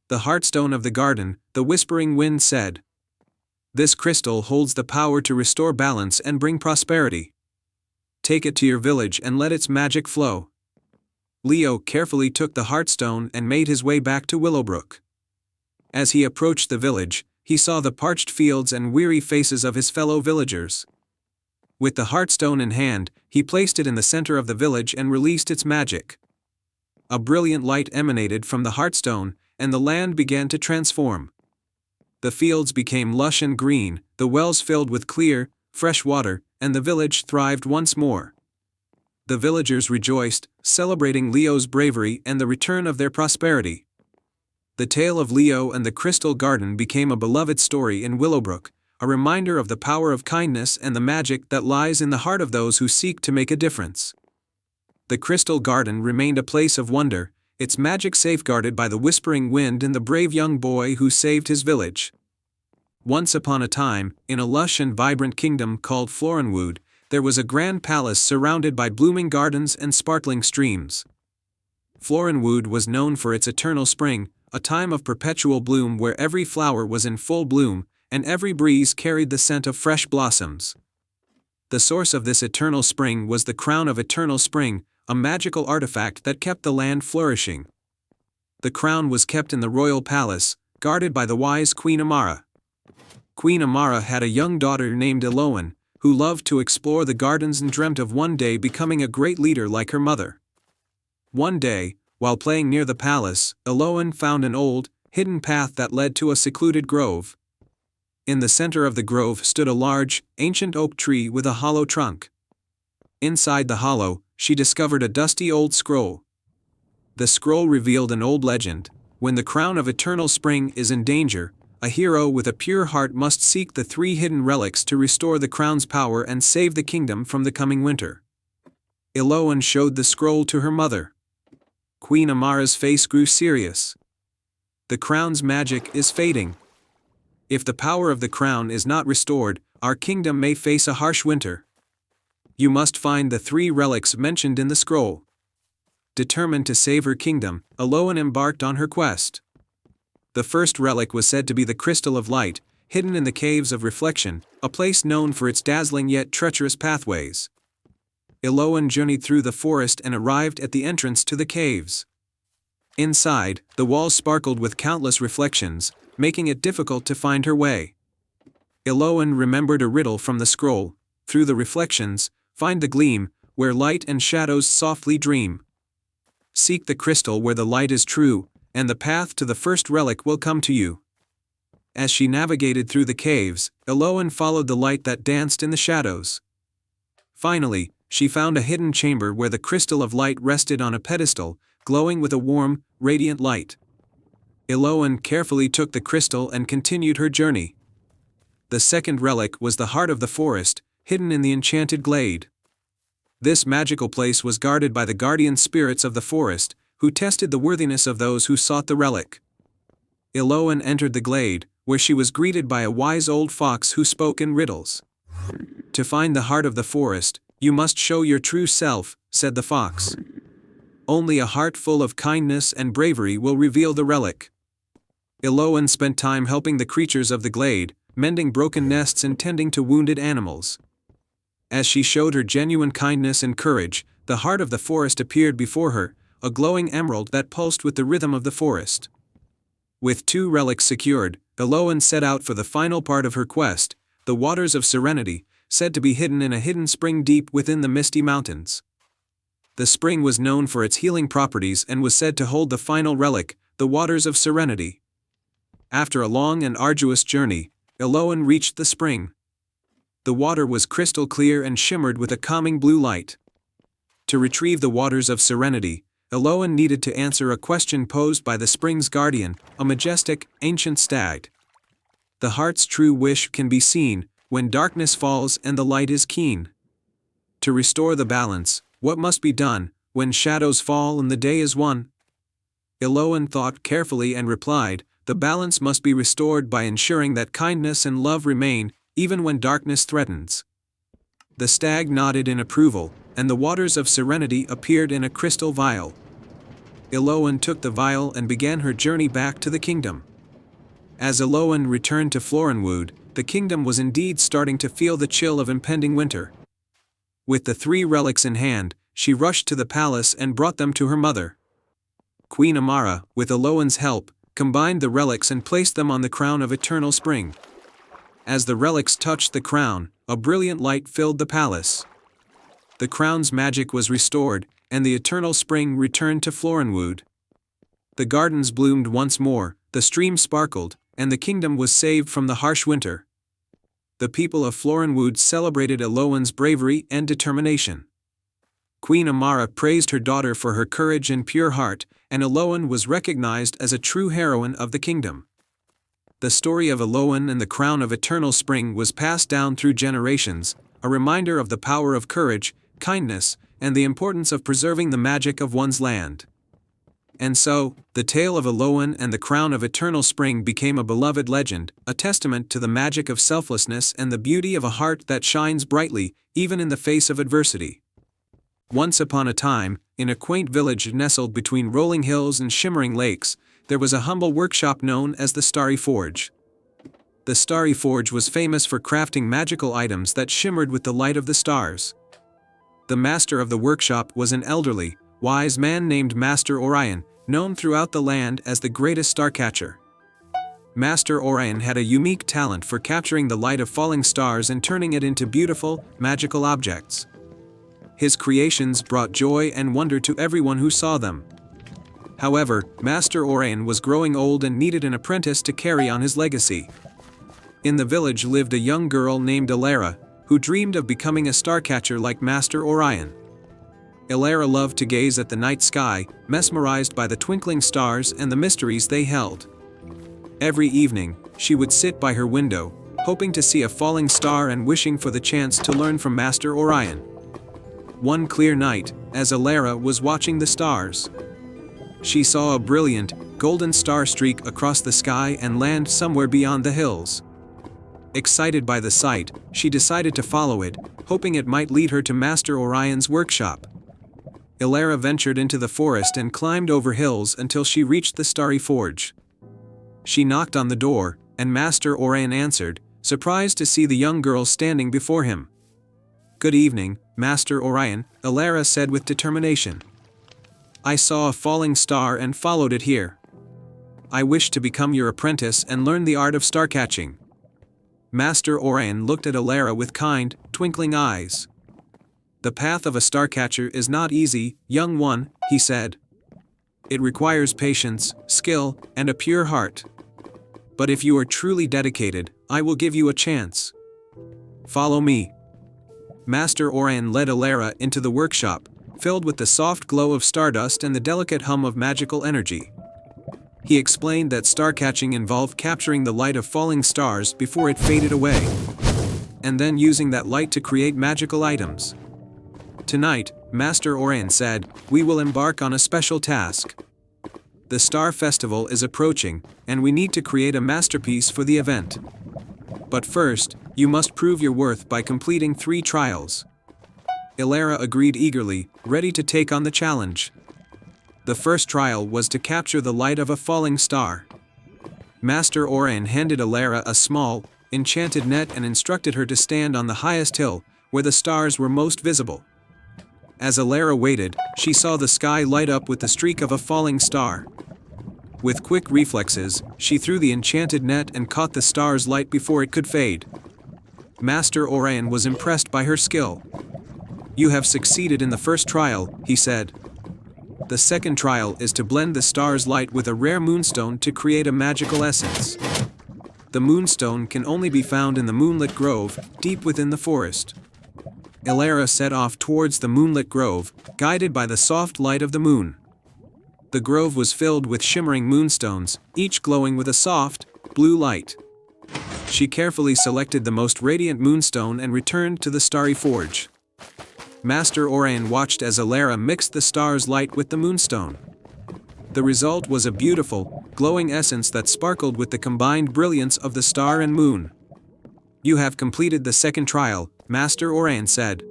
The heartstone of the garden, the whispering wind said. This crystal holds the power to restore balance and bring prosperity. Take it to your village and let its magic flow. Leo carefully took the heartstone and made his way back to Willowbrook. As he approached the village, he saw the parched fields and weary faces of his fellow villagers. With the heartstone in hand, he placed it in the center of the village and released its magic. A brilliant light emanated from the heartstone, and the land began to transform. The fields became lush and green, the wells filled with clear, fresh water, and the village thrived once more. The villagers rejoiced, celebrating Leo's bravery and the return of their prosperity. The tale of Leo and the Crystal Garden became a beloved story in Willowbrook, a reminder of the power of kindness and the magic that lies in the heart of those who seek to make a difference. The Crystal Garden remained a place of wonder, its magic safeguarded by the whispering wind and the brave young boy who saved his village. Once upon a time, in a lush and vibrant kingdom called Florinwood, there was a grand palace surrounded by blooming gardens and sparkling streams. Florinwood was known for its eternal spring, a time of perpetual bloom where every flower was in full bloom, and every breeze carried the scent of fresh blossoms. The source of this eternal spring was the Crown of Eternal Spring, a magical artifact that kept the land flourishing. The crown was kept in the royal palace, guarded by the wise Queen Amara. Queen Amara had a young daughter named Eloan, who loved to explore the gardens and dreamt of one day becoming a great leader like her mother. One day, while playing near the palace, Eloan found an old, hidden path that led to a secluded grove. In the center of the grove stood a large, ancient oak tree with a hollow trunk. Inside the hollow, she discovered a dusty old scroll. The scroll revealed an old legend: when the crown of eternal spring is in danger, a hero with a pure heart must seek the 3 hidden relics to restore the crown's power and save the kingdom from the coming winter. Eloan showed the scroll to her mother. Queen Amara's face grew serious. The crown's magic is fading. If the power of the crown is not restored, our kingdom may face a harsh winter. You must find the 3 relics mentioned in the scroll. Determined to save her kingdom, Eloan embarked on her quest. The first relic was said to be the Crystal of Light, hidden in the Caves of Reflection, a place known for its dazzling yet treacherous pathways. Eloan journeyed through the forest and arrived at the entrance to the caves. Inside, the walls sparkled with countless reflections, making it difficult to find her way. Eloan remembered a riddle from the scroll: through the reflections, find the gleam, where light and shadows softly dream. Seek the crystal where the light is true, and the path to the first relic will come to you. As she navigated through the caves, Eloan followed the light that danced in the shadows. Finally, she found a hidden chamber where the Crystal of Light rested on a pedestal, glowing with a warm, radiant light. Eloan carefully took the crystal and continued her journey. The second relic was the heart of the forest, hidden in the enchanted glade. This magical place was guarded by the guardian spirits of the forest, who tested the worthiness of those who sought the relic. Eloan entered the glade, where she was greeted by a wise old fox who spoke in riddles. To find the heart of the forest, you must show your true self, said the fox. Only a heart full of kindness and bravery will reveal the relic. Eloan spent time helping the creatures of the glade, mending broken nests and tending to wounded animals. As she showed her genuine kindness and courage, the heart of the forest appeared before her, a glowing emerald that pulsed with the rhythm of the forest. With 2 relics secured, Eloan set out for the final part of her quest, the Waters of Serenity, said to be hidden in a hidden spring deep within the misty mountains. The spring was known for its healing properties and was said to hold the final relic, the Waters of Serenity. After a long and arduous journey, Eloan reached the spring. The water was crystal clear and shimmered with a calming blue light. To retrieve the Waters of Serenity, Eloan needed to answer a question posed by the spring's guardian, a majestic, ancient stag. The heart's true wish can be seen when darkness falls and the light is keen. To restore the balance, what must be done when shadows fall and the day is won? Eloan thought carefully and replied, the balance must be restored by ensuring that kindness and love remain, even when darkness threatens. The stag nodded in approval, and the waters of serenity appeared in a crystal vial. Eloan took the vial and began her journey back to the kingdom. As Eloan returned to Florinwood, the kingdom was indeed starting to feel the chill of impending winter. With the 3 relics in hand, she rushed to the palace and brought them to her mother. Queen Amara, with Eloan's help, combined the relics and placed them on the crown of Eternal Spring. As the relics touched the crown, a brilliant light filled the palace. The crown's magic was restored, and the Eternal Spring returned to Florinwood. The gardens bloomed once more, the stream sparkled, and the kingdom was saved from the harsh winter. The people of Florinwood celebrated Eloan's bravery and determination. Queen Amara praised her daughter for her courage and pure heart, and Eloan was recognized as a true heroine of the kingdom. The story of Eloan and the crown of Eternal Spring was passed down through generations, a reminder of the power of courage, kindness, and the importance of preserving the magic of one's land. And so, the tale of Eloan and the crown of Eternal Spring became a beloved legend, a testament to the magic of selflessness and the beauty of a heart that shines brightly, even in the face of adversity. Once upon a time, in a quaint village nestled between rolling hills and shimmering lakes, there was a humble workshop known as the Starry Forge. The Starry Forge was famous for crafting magical items that shimmered with the light of the stars. The master of the workshop was an elderly, wise man named Master Orion, known throughout the land as the greatest starcatcher. Master Orion had a unique talent for capturing the light of falling stars and turning it into beautiful, magical objects. His creations brought joy and wonder to everyone who saw them. However, Master Orion was growing old and needed an apprentice to carry on his legacy. In the village lived a young girl named Elara, who dreamed of becoming a starcatcher like Master Orion. Elara loved to gaze at the night sky, mesmerized by the twinkling stars and the mysteries they held. Every evening, she would sit by her window, hoping to see a falling star and wishing for the chance to learn from Master Orion. One clear night, as Elara was watching the stars, she saw a brilliant, golden star streak across the sky and land somewhere beyond the hills. Excited by the sight, she decided to follow it, hoping it might lead her to Master Orion's workshop. Elara ventured into the forest and climbed over hills until she reached the Starry Forge. She knocked on the door, and Master Orion answered, surprised to see the young girl standing before him. "Good evening, Master Orion," Elara said with determination. "I saw a falling star and followed it here. I wish to become your apprentice and learn the art of starcatching." Master Orion looked at Elara with kind, twinkling eyes. "The path of a starcatcher is not easy, young one," he said. "It requires patience, skill, and a pure heart. But if you are truly dedicated, I will give you a chance. Follow me." Master Orion led Elara into the workshop, filled with the soft glow of stardust and the delicate hum of magical energy. He explained that starcatching involved capturing the light of falling stars before it faded away, and then using that light to create magical items. "Tonight," Master Orion said, "we will embark on a special task. The Star Festival is approaching, and we need to create a masterpiece for the event. But first, you must prove your worth by completing 3 trials." Elara agreed eagerly, ready to take on the challenge. The first trial was to capture the light of a falling star. Master Orion handed Elara a small, enchanted net and instructed her to stand on the highest hill, where the stars were most visible. As Elara waited, she saw the sky light up with the streak of a falling star. With quick reflexes, she threw the enchanted net and caught the star's light before it could fade. Master Orion was impressed by her skill. "You have succeeded in the first trial," he said. "The second trial is to blend the star's light with a rare moonstone to create a magical essence. The moonstone can only be found in the moonlit grove, deep within the forest." Elara set off towards the moonlit grove, guided by the soft light of the moon. The grove was filled with shimmering moonstones, each glowing with a soft, blue light. She carefully selected the most radiant moonstone and returned to the starry forge. Master Orion watched as Elara mixed the star's light with the moonstone. The result was a beautiful, glowing essence that sparkled with the combined brilliance of the star and moon. "You have completed the second trial," Master Orion said.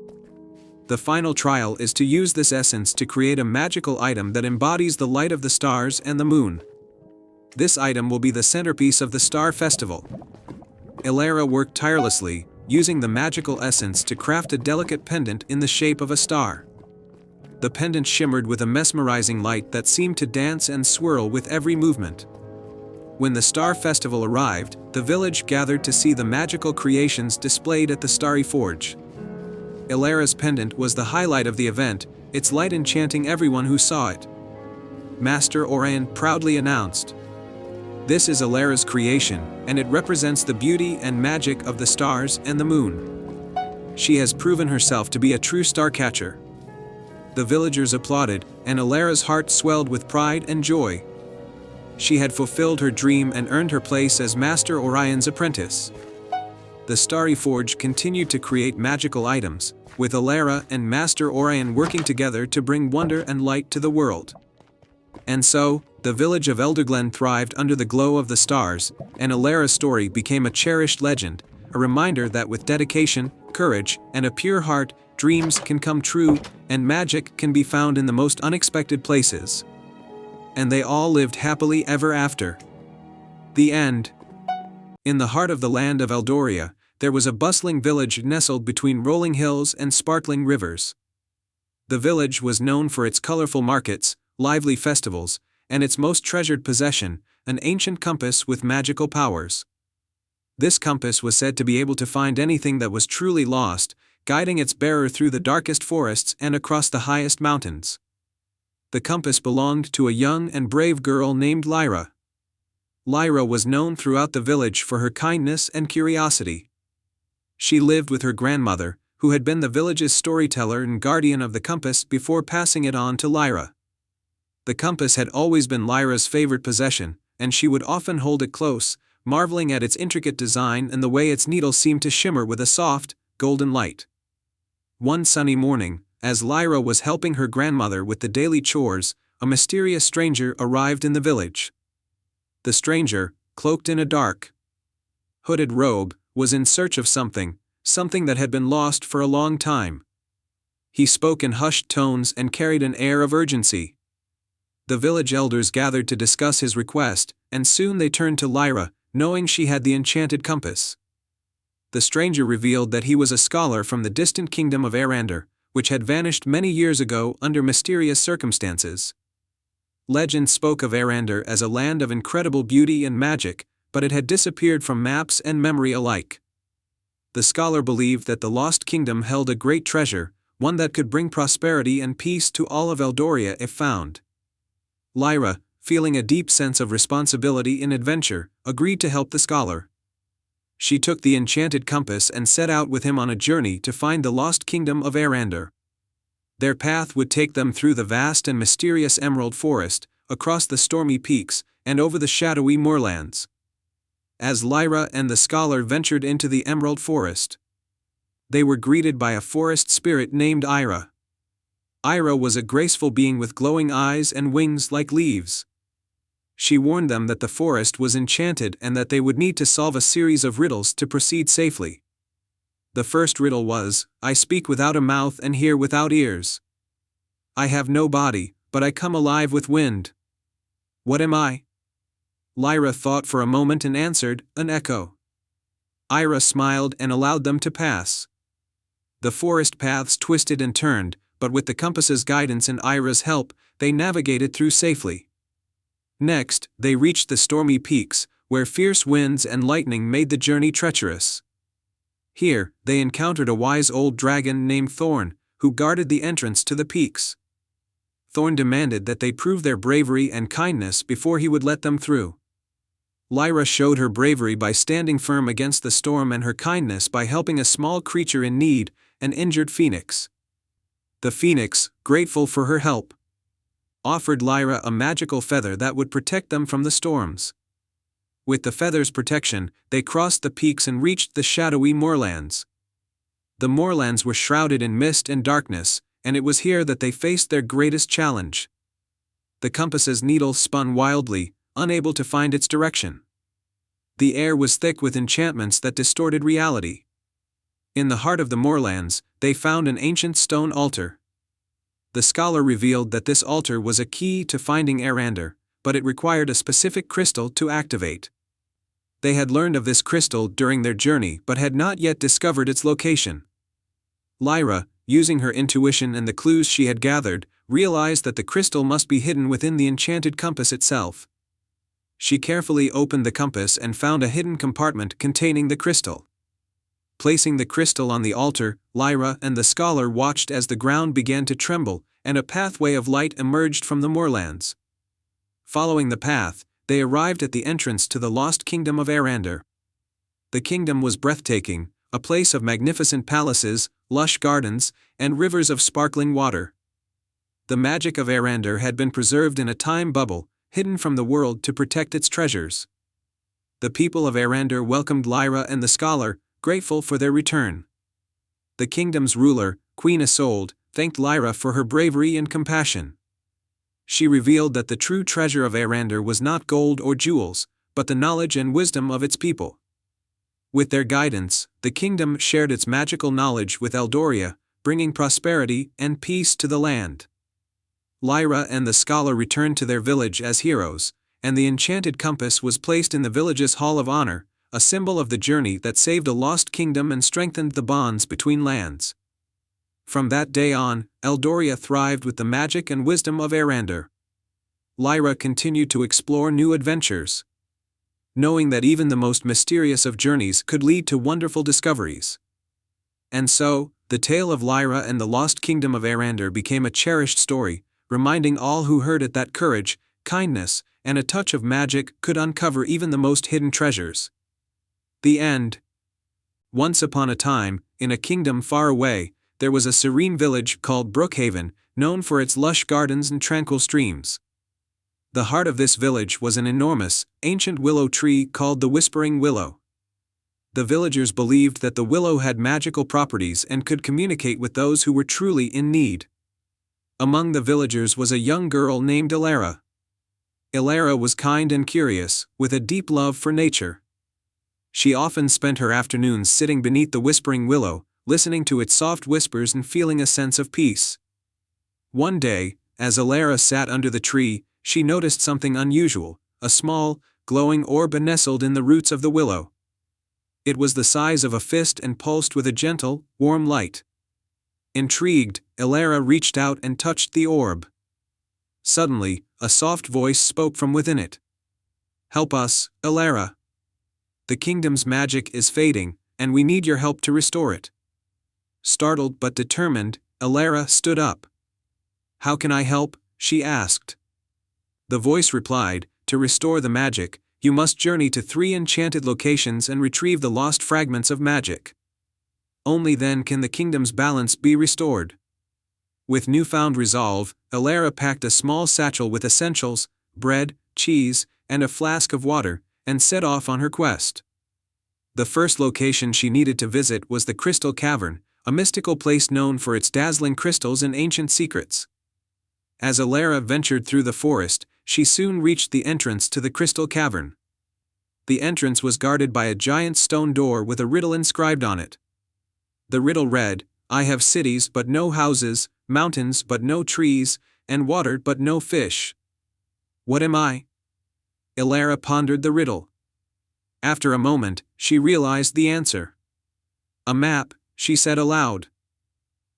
"The final trial is to use this essence to create a magical item that embodies the light of the stars and the moon. This item will be the centerpiece of the Star Festival." Elara worked tirelessly, using the magical essence to craft a delicate pendant in the shape of a star. The pendant shimmered with a mesmerizing light that seemed to dance and swirl with every movement. When the Star Festival arrived, the village gathered to see the magical creations displayed at the Starry Forge. Elara's pendant was the highlight of the event, its light enchanting everyone who saw it. Master Orion proudly announced, "This is Elara's creation, and it represents the beauty and magic of the stars and the moon. She has proven herself to be a true star catcher." The villagers applauded, and Elara's heart swelled with pride and joy. She had fulfilled her dream and earned her place as Master Orion's apprentice. The Starry Forge continued to create magical items, with Elara and Master Orion working together to bring wonder and light to the world. And so, the village of Elderglen thrived under the glow of the stars, and Elara's story became a cherished legend, a reminder that with dedication, courage, and a pure heart, dreams can come true, and magic can be found in the most unexpected places. And they all lived happily ever after. The end. In the heart of the land of Eldoria, there was a bustling village nestled between rolling hills and sparkling rivers. The village was known for its colorful markets, lively festivals, and its most treasured possession, an ancient compass with magical powers. This compass was said to be able to find anything that was truly lost, guiding its bearer through the darkest forests and across the highest mountains. The compass belonged to a young and brave girl named Lyra. Lyra was known throughout the village for her kindness and curiosity. She lived with her grandmother, who had been the village's storyteller and guardian of the compass before passing it on to Lyra. The compass had always been Lyra's favorite possession, and she would often hold it close, marveling at its intricate design and the way its needle seemed to shimmer with a soft, golden light. One sunny morning, as Lyra was helping her grandmother with the daily chores, a mysterious stranger arrived in the village. The stranger, cloaked in a dark, hooded robe, was in search of something that had been lost for a long time. He spoke in hushed tones and carried an air of urgency. The village elders gathered to discuss his request, and soon they turned to Lyra, knowing she had the enchanted compass. The stranger revealed that he was a scholar from the distant kingdom of Arander, which had vanished many years ago under mysterious circumstances. Legend spoke of Arander as a land of incredible beauty and magic, but it had disappeared from maps and memory alike. The scholar believed that the lost kingdom held a great treasure, one that could bring prosperity and peace to all of Eldoria if found. Lyra, feeling a deep sense of responsibility in adventure, agreed to help the scholar. She took the enchanted compass and set out with him on a journey to find the lost kingdom of Arander. Their path would take them through the vast and mysterious Emerald Forest, across the stormy peaks, and over the shadowy moorlands. As Lyra and the scholar ventured into the Emerald Forest, they were greeted by a forest spirit named Ira. Ira was a graceful being with glowing eyes and wings like leaves. She warned them that the forest was enchanted and that they would need to solve a series of riddles to proceed safely. The first riddle was, "I speak without a mouth and hear without ears. I have no body, but I come alive with wind. What am I?" Lyra thought for a moment and answered, "An echo." Ira smiled and allowed them to pass. The forest paths twisted and turned, but with the compass's guidance and Ira's help, they navigated through safely. Next, they reached the stormy peaks, where fierce winds and lightning made the journey treacherous. Here, they encountered a wise old dragon named Thorn, who guarded the entrance to the peaks. Thorn demanded that they prove their bravery and kindness before he would let them through. Lyra showed her bravery by standing firm against the storm and her kindness by helping a small creature in need, an injured phoenix. The phoenix, grateful for her help, offered Lyra a magical feather that would protect them from the storms. With the feather's protection, they crossed the peaks and reached the shadowy moorlands. The moorlands were shrouded in mist and darkness, and it was here that they faced their greatest challenge. The compass's needle spun wildly, unable to find its direction. The air was thick with enchantments that distorted reality. In the heart of the moorlands, they found an ancient stone altar. The scholar revealed that this altar was a key to finding Earander, but it required a specific crystal to activate. They had learned of this crystal during their journey but had not yet discovered its location. Lyra, using her intuition and the clues she had gathered, realized that the crystal must be hidden within the enchanted compass itself. She carefully opened the compass and found a hidden compartment containing the crystal. Placing the crystal on the altar, Lyra and the scholar watched as the ground began to tremble, and a pathway of light emerged from the moorlands. Following the path, they arrived at the entrance to the lost kingdom of Earander. The kingdom was breathtaking, a place of magnificent palaces, lush gardens, and rivers of sparkling water. The magic of Earander had been preserved in a time bubble, hidden from the world to protect its treasures. The people of Earander welcomed Lyra and the scholar, grateful for their return. The kingdom's ruler, Queen Isolde, thanked Lyra for her bravery and compassion. She revealed that the true treasure of Earander was not gold or jewels, but the knowledge and wisdom of its people. With their guidance, the kingdom shared its magical knowledge with Eldoria, bringing prosperity and peace to the land. Lyra and the scholar returned to their village as heroes, and the enchanted compass was placed in the village's Hall of Honor, a symbol of the journey that saved a lost kingdom and strengthened the bonds between lands. From that day on, Eldoria thrived with the magic and wisdom of Earander. Lyra continued to explore new adventures, knowing that even the most mysterious of journeys could lead to wonderful discoveries. And so, the tale of Lyra and the lost kingdom of Earander became a cherished story, reminding all who heard it that courage, kindness, and a touch of magic could uncover even the most hidden treasures. The end. Once upon a time, in a kingdom far away, there was a serene village called Brookhaven, known for its lush gardens and tranquil streams. The heart of this village was an enormous, ancient willow tree called the Whispering Willow. The villagers believed that the willow had magical properties and could communicate with those who were truly in need. Among the villagers was a young girl named Elara. Elara was kind and curious, with a deep love for nature. She often spent her afternoons sitting beneath the whispering willow, listening to its soft whispers and feeling a sense of peace. One day, as Elara sat under the tree, she noticed something unusual, a small, glowing orb nestled in the roots of the willow. It was the size of a fist and pulsed with a gentle, warm light. Intrigued, Elara reached out and touched the orb. Suddenly, a soft voice spoke from within it. "Help us, Elara. The kingdom's magic is fading, and we need your help to restore it." Startled but determined, Elara stood up. "How can I help?" she asked. The voice replied, "To restore the magic, you must journey to 3 enchanted locations and retrieve the lost fragments of magic. Only then can the kingdom's balance be restored." With newfound resolve, Elara packed a small satchel with essentials, bread, cheese, and a flask of water, and set off on her quest. The first location she needed to visit was the Crystal Cavern, a mystical place known for its dazzling crystals and ancient secrets. As Elara ventured through the forest, she soon reached the entrance to the Crystal Cavern. The entrance was guarded by a giant stone door with a riddle inscribed on it. The riddle read, "I have cities but no houses, mountains but no trees, and water but no fish. What am I?" Elara pondered the riddle. After a moment, she realized the answer. "A map," she said aloud.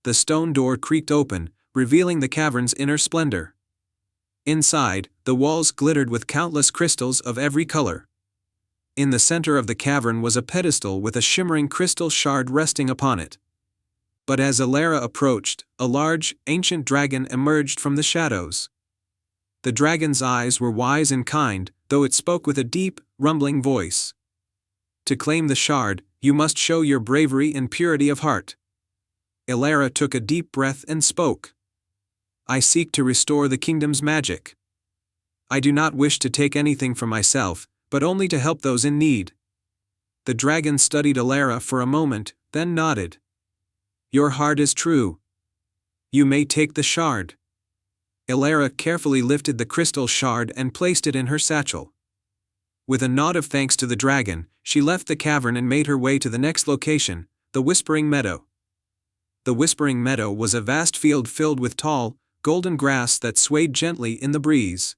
The stone door creaked open, revealing the cavern's inner splendor. Inside, the walls glittered with countless crystals of every color. In the center of the cavern was a pedestal with a shimmering crystal shard resting upon it. But as Elara approached, a large, ancient dragon emerged from the shadows. The dragon's eyes were wise and kind, though it spoke with a deep, rumbling voice. "To claim the shard, you must show your bravery and purity of heart." Elara took a deep breath and spoke. I seek to restore the kingdom's magic. I do not wish to take anything for myself, but only to help those in need." The dragon studied Elara for a moment, then nodded. "Your heart is true. You may take the shard." Elara carefully lifted the crystal shard and placed it in her satchel. With a nod of thanks to the dragon, she left the cavern and made her way to the next location, the Whispering Meadow. The Whispering Meadow was a vast field filled with tall, golden grass that swayed gently in the breeze.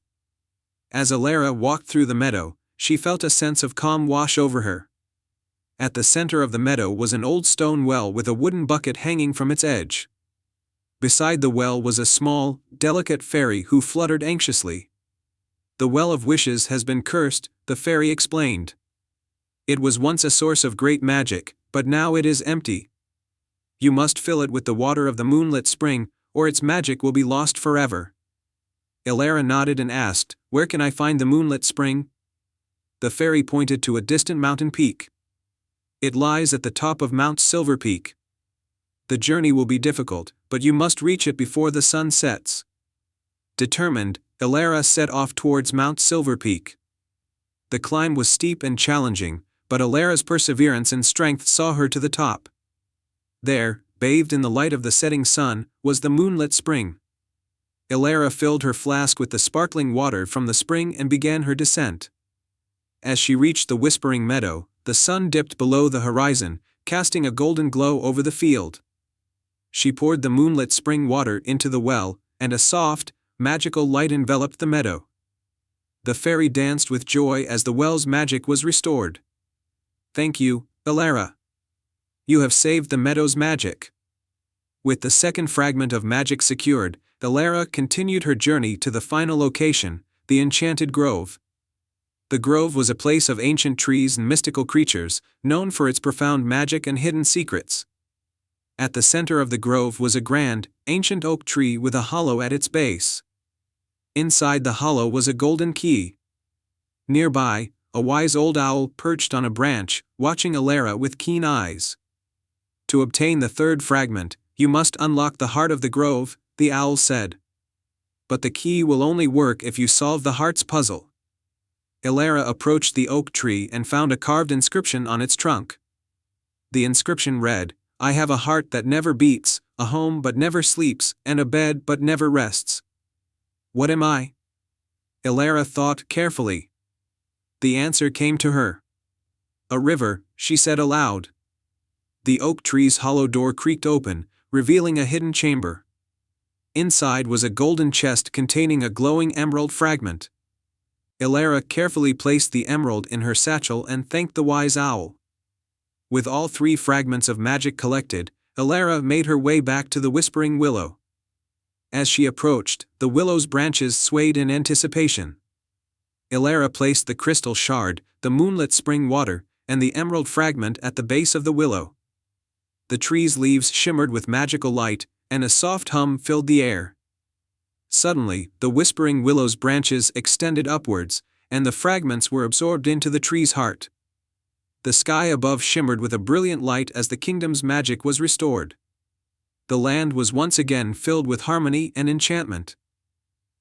As Elara walked through the meadow, she felt a sense of calm wash over her. At the center of the meadow was an old stone well with a wooden bucket hanging from its edge. Beside the well was a small, delicate fairy who fluttered anxiously. "The Well of Wishes has been cursed," the fairy explained. "It was once a source of great magic, but now it is empty. You must fill it with the water of the moonlit spring, or its magic will be lost forever." Elara nodded and asked, "Where can I find the moonlit spring?" The fairy pointed to a distant mountain peak. "It lies at the top of Mount Silver Peak. The journey will be difficult, but you must reach it before the sun sets." Determined, Elara set off towards Mount Silver Peak. The climb was steep and challenging, but Elara's perseverance and strength saw her to the top. There, bathed in the light of the setting sun, was the moonlit spring. Elara filled her flask with the sparkling water from the spring and began her descent. As she reached the Whispering Meadow, the sun dipped below the horizon, casting a golden glow over the field. She poured the moonlit spring water into the well, and a soft, magical light enveloped the meadow. The fairy danced with joy as the well's magic was restored. "Thank you, Elara. You have saved the meadow's magic." With the second fragment of magic secured, Elara continued her journey to the final location, the Enchanted Grove. The grove was a place of ancient trees and mystical creatures, known for its profound magic and hidden secrets. At the center of the grove was a grand, ancient oak tree with a hollow at its base. Inside the hollow was a golden key. Nearby, a wise old owl perched on a branch, watching Elara with keen eyes. "To obtain the third fragment, you must unlock the heart of the grove," the owl said. "But the key will only work if you solve the heart's puzzle." Elara approached the oak tree and found a carved inscription on its trunk. The inscription read, "I have a heart that never beats, a home but never sleeps, and a bed but never rests. What am I?" Elara thought carefully. The answer came to her. "A river," she said aloud. The oak tree's hollow door creaked open, revealing a hidden chamber. Inside was a golden chest containing a glowing emerald fragment. Elara carefully placed the emerald in her satchel and thanked the wise owl. With all three fragments of magic collected, Elara made her way back to the Whispering Willow. As she approached, the willow's branches swayed in anticipation. Elara placed the crystal shard, the moonlit spring water, and the emerald fragment at the base of the willow. The tree's leaves shimmered with magical light, and a soft hum filled the air. Suddenly, the Whispering Willow's branches extended upwards, and the fragments were absorbed into the tree's heart. The sky above shimmered with a brilliant light as the kingdom's magic was restored. The land was once again filled with harmony and enchantment.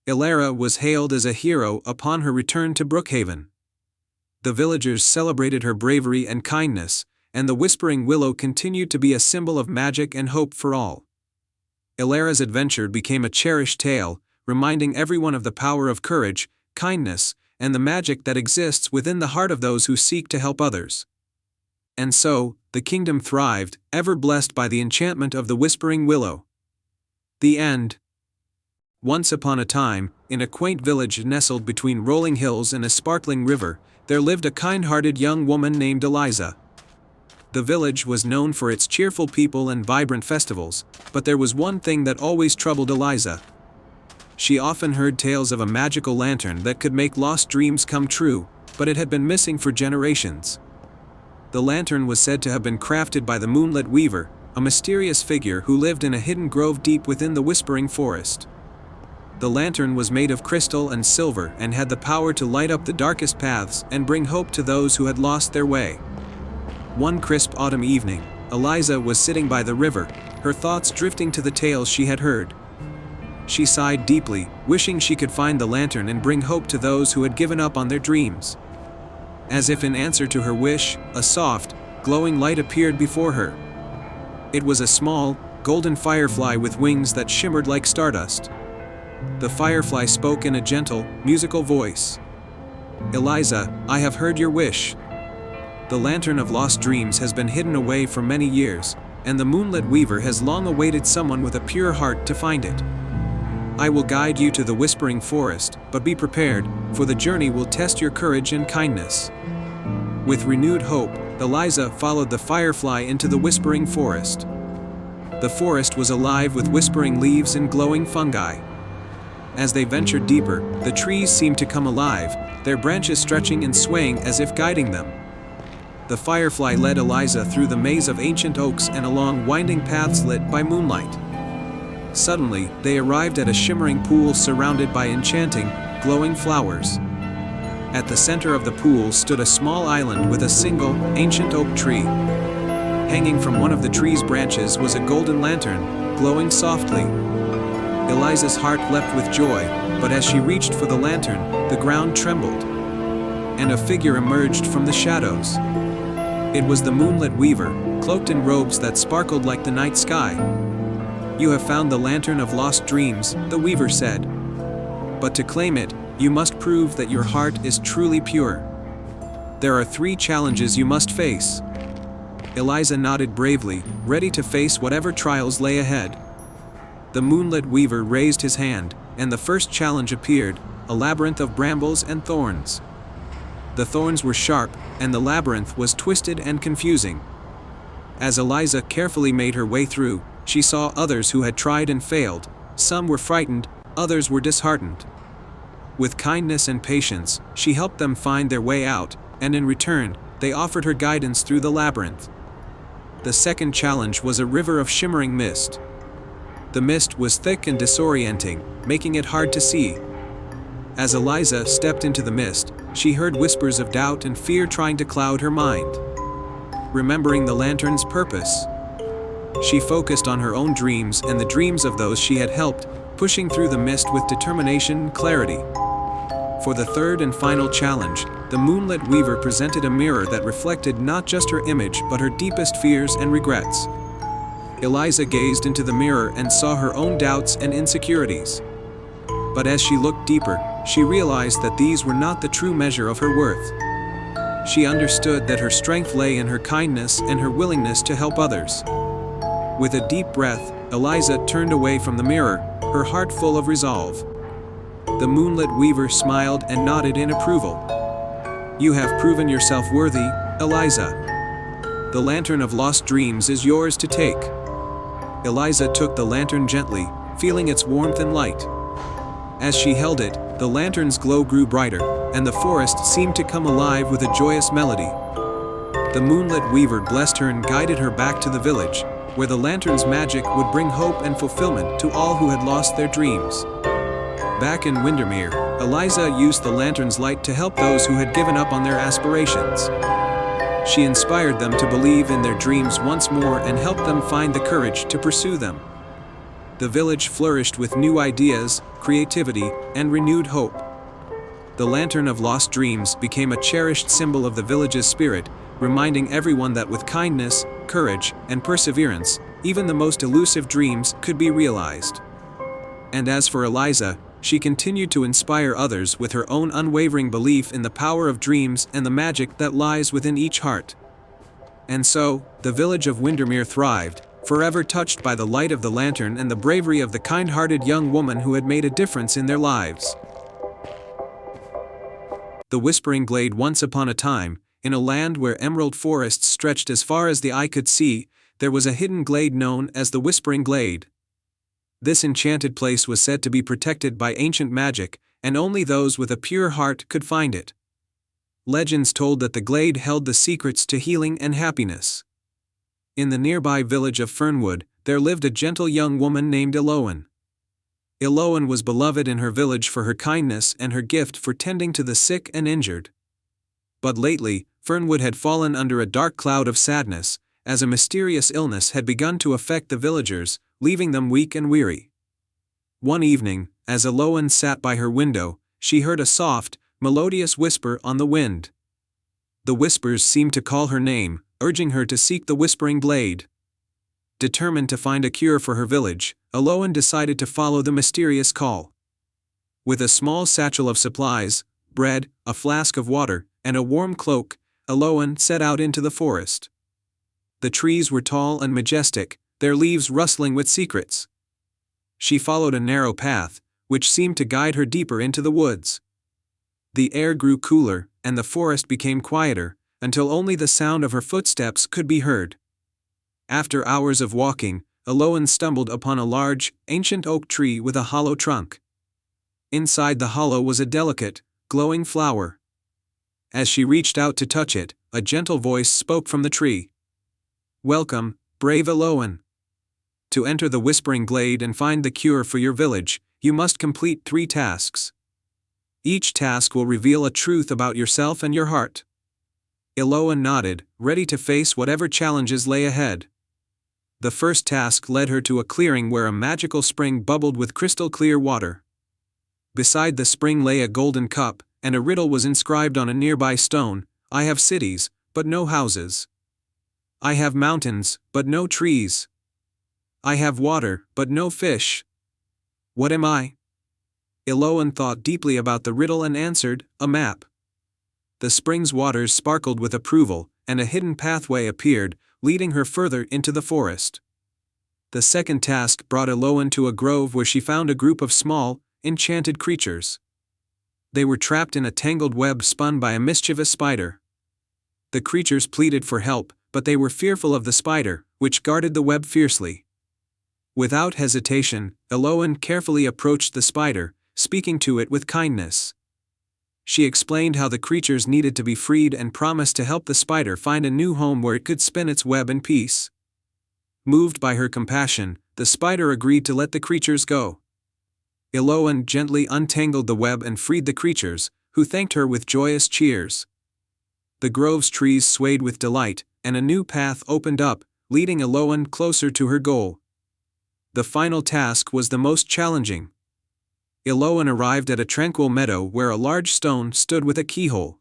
Elara was hailed as a hero upon her return to Brookhaven. The villagers celebrated her bravery and kindness, and the Whispering Willow continued to be a symbol of magic and hope for all. Elara's adventure became a cherished tale, reminding everyone of the power of courage, kindness, and the magic that exists within the heart of those who seek to help others. And so, the kingdom thrived, ever blessed by the enchantment of the Whispering Willow. The end. Once upon a time, in a quaint village nestled between rolling hills and a sparkling river, there lived a kind-hearted young woman named Eliza. The village was known for its cheerful people and vibrant festivals, but there was one thing that always troubled Eliza. She often heard tales of a magical lantern that could make lost dreams come true, but it had been missing for generations. The lantern was said to have been crafted by the Moonlit Weaver, a mysterious figure who lived in a hidden grove deep within the Whispering Forest. The lantern was made of crystal and silver and had the power to light up the darkest paths and bring hope to those who had lost their way. One crisp autumn evening, Eliza was sitting by the river, her thoughts drifting to the tales she had heard. she sighed deeply, wishing she could find the lantern and bring hope to those who had given up on their dreams. As if in answer to her wish, a soft, glowing light appeared before her. It was a small, golden firefly with wings that shimmered like stardust. The firefly spoke in a gentle, musical voice. "Eliza, I have heard your wish. The lantern of lost dreams has been hidden away for many years, and the moonlit weaver has long awaited someone with a pure heart to find it. I will guide you to the Whispering Forest, but be prepared, for the journey will test your courage and kindness." With renewed hope, Eliza followed the firefly into the Whispering Forest. The forest was alive with whispering leaves and glowing fungi. As they ventured deeper, the trees seemed to come alive, their branches stretching and swaying as if guiding them. The firefly led Eliza through the maze of ancient oaks and along winding paths lit by moonlight. Suddenly, they arrived at a shimmering pool surrounded by enchanting, glowing flowers. At the center of the pool stood a small island with a single, ancient oak tree. Hanging from one of the tree's branches was a golden lantern, glowing softly. Eliza's heart leapt with joy, but as she reached for the lantern, the ground trembled, and a figure emerged from the shadows. It was the moonlit weaver, cloaked in robes that sparkled like the night sky. "You have found the lantern of lost dreams," the weaver said. "But to claim it, you must prove that your heart is truly pure. There are 3 challenges you must face." Eliza nodded bravely, ready to face whatever trials lay ahead. The moonlit weaver raised his hand, and the first challenge appeared, a labyrinth of brambles and thorns. The thorns were sharp, and the labyrinth was twisted and confusing. As Eliza carefully made her way through, she saw others who had tried and failed. Some were frightened, others were disheartened. With kindness and patience, she helped them find their way out, and in return, they offered her guidance through the labyrinth. The second challenge was a river of shimmering mist. The mist was thick and disorienting, making it hard to see. As Eliza stepped into the mist, she heard whispers of doubt and fear trying to cloud her mind. Remembering the lantern's purpose, she focused on her own dreams and the dreams of those she had helped, pushing through the mist with determination and clarity. For the third and final challenge, the moonlit weaver presented a mirror that reflected not just her image but her deepest fears and regrets. Eliza gazed into the mirror and saw her own doubts and insecurities. But as she looked deeper, she realized that these were not the true measure of her worth. She understood that her strength lay in her kindness and her willingness to help others. With a deep breath, Eliza turned away from the mirror, her heart full of resolve. The moonlit weaver smiled and nodded in approval. "You have proven yourself worthy, Eliza. The lantern of lost dreams is yours to take." Eliza took the lantern gently, feeling its warmth and light. As she held it, the lantern's glow grew brighter, and the forest seemed to come alive with a joyous melody. The moonlit weaver blessed her and guided her back to the village, where the lantern's magic would bring hope and fulfillment to all who had lost their dreams. Back in Windermere, Eliza used the lantern's light to help those who had given up on their aspirations. She inspired them to believe in their dreams once more and helped them find the courage to pursue them. The village flourished with new ideas, creativity, and renewed hope. The lantern of lost dreams became a cherished symbol of the village's spirit, reminding everyone that with kindness, courage, and perseverance, even the most elusive dreams could be realized. And as for Eliza, she continued to inspire others with her own unwavering belief in the power of dreams and the magic that lies within each heart. And so, the village of Windermere thrived, forever touched by the light of the lantern and the bravery of the kind-hearted young woman who had made a difference in their lives. The Whispering Glade. Once upon a time, in a land where emerald forests stretched as far as the eye could see, there was a hidden glade known as the Whispering Glade. This enchanted place was said to be protected by ancient magic, and only those with a pure heart could find it. Legends told that the glade held the secrets to healing and happiness. In the nearby village of Fernwood, there lived a gentle young woman named Eloan. Eloan was beloved in her village for her kindness and her gift for tending to the sick and injured. But lately, Fernwood had fallen under a dark cloud of sadness, as a mysterious illness had begun to affect the villagers, leaving them weak and weary. One evening, as Eloan sat by her window, she heard a soft, melodious whisper on the wind. The whispers seemed to call her name, urging her to seek the whispering glade. Determined to find a cure for her village, Eloan decided to follow the mysterious call. With a small satchel of supplies, bread, a flask of water, and a warm cloak, Eloan set out into the forest. The trees were tall and majestic, their leaves rustling with secrets. She followed a narrow path, which seemed to guide her deeper into the woods. The air grew cooler, and the forest became quieter, until only the sound of her footsteps could be heard. After hours of walking, Eloan stumbled upon a large, ancient oak tree with a hollow trunk. Inside the hollow was a delicate, glowing flower. As she reached out to touch it, a gentle voice spoke from the tree. "Welcome, brave Eloan. To enter the whispering glade and find the cure for your village, you must complete 3 tasks. Each task will reveal a truth about yourself and your heart." Eloan nodded, ready to face whatever challenges lay ahead. The first task led her to a clearing where a magical spring bubbled with crystal-clear water. Beside the spring lay a golden cup, and a riddle was inscribed on a nearby stone: "I have cities, but no houses. I have mountains, but no trees. I have water, but no fish. What am I?" Eloan thought deeply about the riddle and answered, "A map." The spring's waters sparkled with approval, and a hidden pathway appeared, leading her further into the forest. The second task brought Eloan to a grove where she found a group of small, enchanted creatures. They were trapped in a tangled web spun by a mischievous spider. The creatures pleaded for help, but they were fearful of the spider, which guarded the web fiercely. Without hesitation, Eloan carefully approached the spider, speaking to it with kindness. She explained how the creatures needed to be freed and promised to help the spider find a new home where it could spin its web in peace. Moved by her compassion, the spider agreed to let the creatures go. Eloan gently untangled the web and freed the creatures, who thanked her with joyous cheers. The grove's trees swayed with delight, and a new path opened up, leading Eloan closer to her goal. The final task was the most challenging. Eloan arrived at a tranquil meadow where a large stone stood with a keyhole.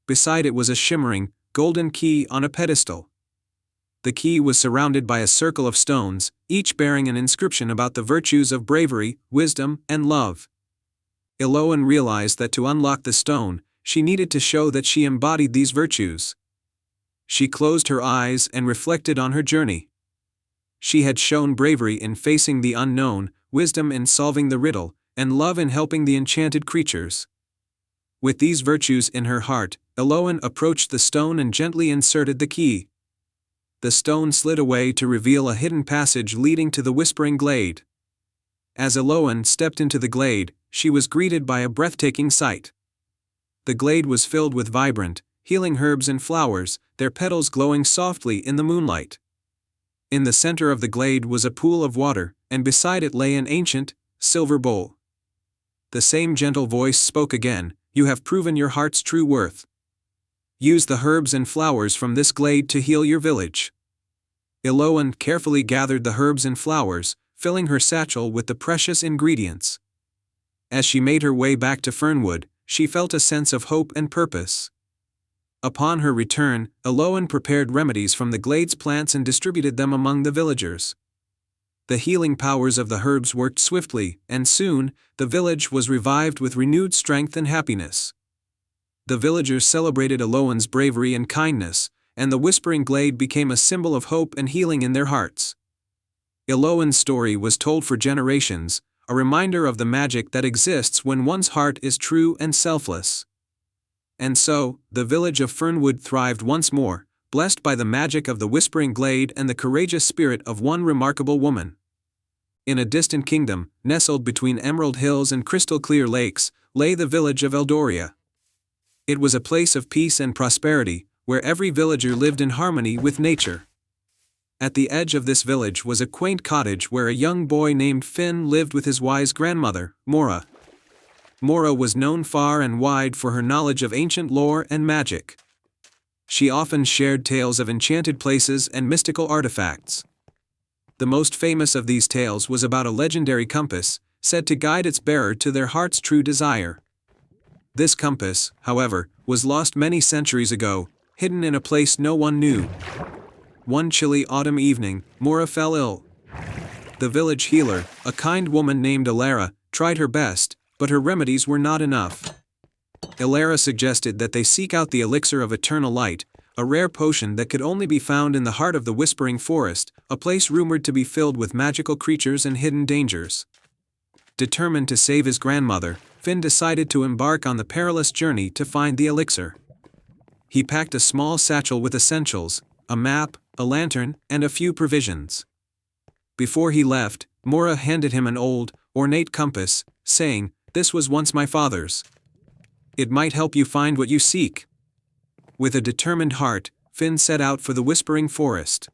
Beside it was a shimmering, golden key on a pedestal. The key was surrounded by a circle of stones, each bearing an inscription about the virtues of bravery, wisdom, and love. Eloan realized that to unlock the stone, she needed to show that she embodied these virtues. She closed her eyes and reflected on her journey. She had shown bravery in facing the unknown, wisdom in solving the riddle, and love in helping the enchanted creatures. With these virtues in her heart, Eloan approached the stone and gently inserted the key. The stone slid away to reveal a hidden passage leading to the whispering glade. As Eloan stepped into the glade, she was greeted by a breathtaking sight. The glade was filled with vibrant, healing herbs and flowers, their petals glowing softly in the moonlight. In the center of the glade was a pool of water, and beside it lay an ancient, silver bowl. The same gentle voice spoke again: "You have proven your heart's true worth. Use the herbs and flowers from this glade to heal your village." Eloan carefully gathered the herbs and flowers, filling her satchel with the precious ingredients. As she made her way back to Fernwood, she felt a sense of hope and purpose. Upon her return, Eloan prepared remedies from the glade's plants and distributed them among the villagers. The healing powers of the herbs worked swiftly, and soon, the village was revived with renewed strength and happiness. The villagers celebrated Eloan's bravery and kindness, and the whispering glade became a symbol of hope and healing in their hearts. Eloan's story was told for generations, a reminder of the magic that exists when one's heart is true and selfless. And so, the village of Fernwood thrived once more, blessed by the magic of the whispering glade and the courageous spirit of one remarkable woman. In a distant kingdom, nestled between emerald hills and crystal-clear lakes, lay the village of Eldoria. It was a place of peace and prosperity, where every villager lived in harmony with nature. At the edge of this village was a quaint cottage where a young boy named Finn lived with his wise grandmother, Mora. Mora was known far and wide for her knowledge of ancient lore and magic. She often shared tales of enchanted places and mystical artifacts. The most famous of these tales was about a legendary compass, said to guide its bearer to their heart's true desire. This compass, however, was lost many centuries ago, hidden in a place no one knew. One chilly autumn evening, Mora fell ill. The village healer, a kind woman named Alara, tried her best, but her remedies were not enough. Alara suggested that they seek out the elixir of eternal light, a rare potion that could only be found in the heart of the Whispering Forest, a place rumored to be filled with magical creatures and hidden dangers. Determined to save his grandmother, Finn decided to embark on the perilous journey to find the elixir. He packed a small satchel with essentials, a map, a lantern, and a few provisions. Before he left, Mora handed him an old, ornate compass, saying, "This was once my father's. It might help you find what you seek." With a determined heart, Finn set out for the Whispering Forest.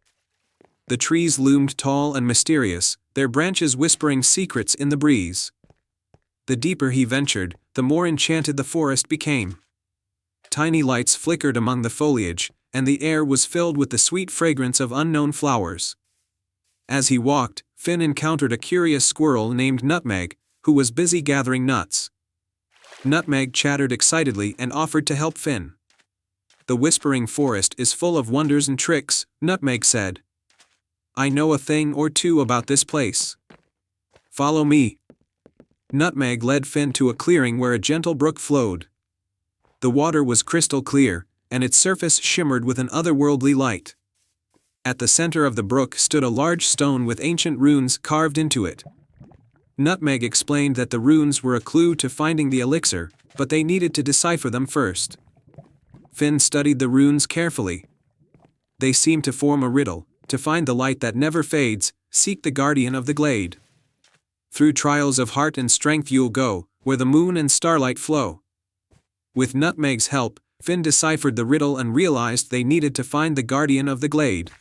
The trees loomed tall and mysterious, their branches whispering secrets in the breeze. The deeper he ventured, the more enchanted the forest became. Tiny lights flickered among the foliage, and the air was filled with the sweet fragrance of unknown flowers. As he walked, Finn encountered a curious squirrel named Nutmeg, who was busy gathering nuts. Nutmeg chattered excitedly and offered to help Finn. "The Whispering Forest is full of wonders and tricks," Nutmeg said. "I know a thing or two about this place. Follow me." Nutmeg led Finn to a clearing where a gentle brook flowed. The water was crystal clear, and its surface shimmered with an otherworldly light. At the center of the brook stood a large stone with ancient runes carved into it. Nutmeg explained that the runes were a clue to finding the elixir, but they needed to decipher them first. Finn studied the runes carefully. They seemed to form a riddle: to find the light that never fades, seek the guardian of the glade. Through trials of heart and strength you'll go, where the moon and starlight flow. With Nutmeg's help, Finn deciphered the riddle and realized they needed to find the guardian of the glade.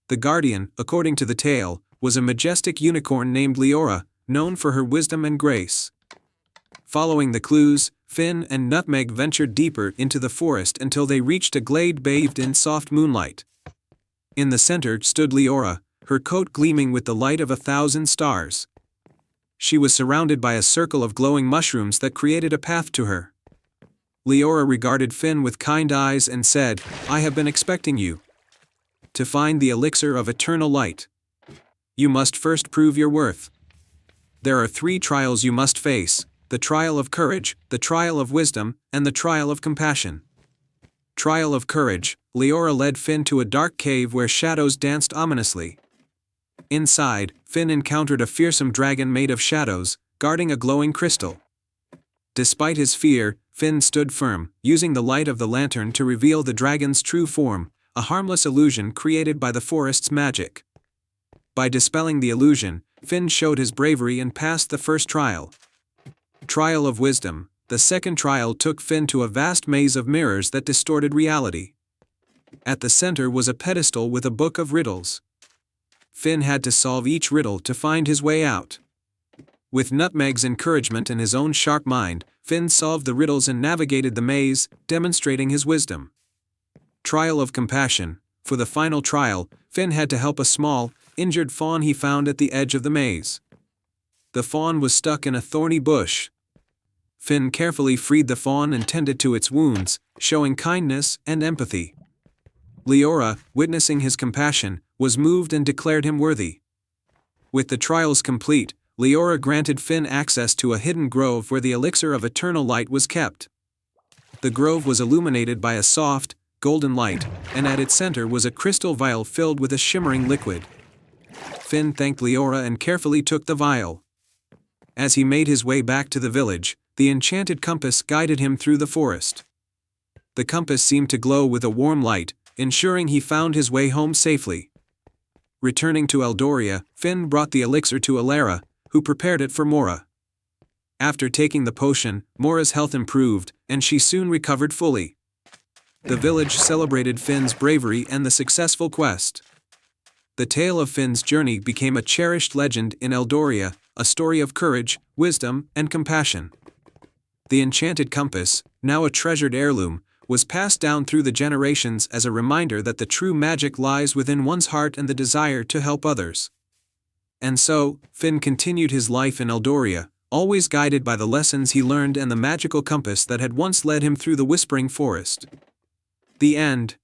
The guardian, according to the tale, was a majestic unicorn named Leora, known for her wisdom and grace. Following the clues, Finn and Nutmeg ventured deeper into the forest until they reached a glade bathed in soft moonlight. In the center stood Leora, her coat gleaming with the light of 1,000 stars. She was surrounded by a circle of glowing mushrooms that created a path to her. Leora regarded Finn with kind eyes and said, "I have been expecting you. To find the elixir of eternal light, you must first prove your worth. There are 3 trials you must face: the trial of courage, the trial of wisdom, and the trial of compassion." Trial of courage. Leora led Finn to a dark cave where shadows danced ominously. Inside, Finn encountered a fearsome dragon made of shadows, guarding a glowing crystal. Despite his fear, Finn stood firm, using the light of the lantern to reveal the dragon's true form, a harmless illusion created by the forest's magic. By dispelling the illusion, Finn showed his bravery and passed the first trial. Trial of wisdom. The second trial took Finn to a vast maze of mirrors that distorted reality. At the center was a pedestal with a book of riddles. Finn had to solve each riddle to find his way out. With Nutmeg's encouragement and his own sharp mind, Finn solved the riddles and navigated the maze, demonstrating his wisdom. Trial of compassion. For the final trial, Finn had to help a small, injured fawn he found at the edge of the maze. The fawn was stuck in a thorny bush. Finn carefully freed the fawn and tended to its wounds, showing kindness and empathy. Leora, witnessing his compassion, was moved and declared him worthy. With the trials complete, Leora granted Finn access to a hidden grove where the elixir of eternal light was kept. The grove was illuminated by a soft, golden light, and at its center was a crystal vial filled with a shimmering liquid. Finn thanked Leora and carefully took the vial. As he made his way back to the village, the enchanted compass guided him through the forest. The compass seemed to glow with a warm light, ensuring he found his way home safely. Returning to Eldoria, Finn brought the elixir to Alara, who prepared it for Mora. After taking the potion, Mora's health improved, and she soon recovered fully. The village celebrated Finn's bravery and the successful quest. The tale of Finn's journey became a cherished legend in Eldoria, a story of courage, wisdom, and compassion. The enchanted compass, now a treasured heirloom, was passed down through the generations as a reminder that the true magic lies within one's heart and the desire to help others. And so, Finn continued his life in Eldoria, always guided by the lessons he learned and the magical compass that had once led him through the Whispering Forest. The end.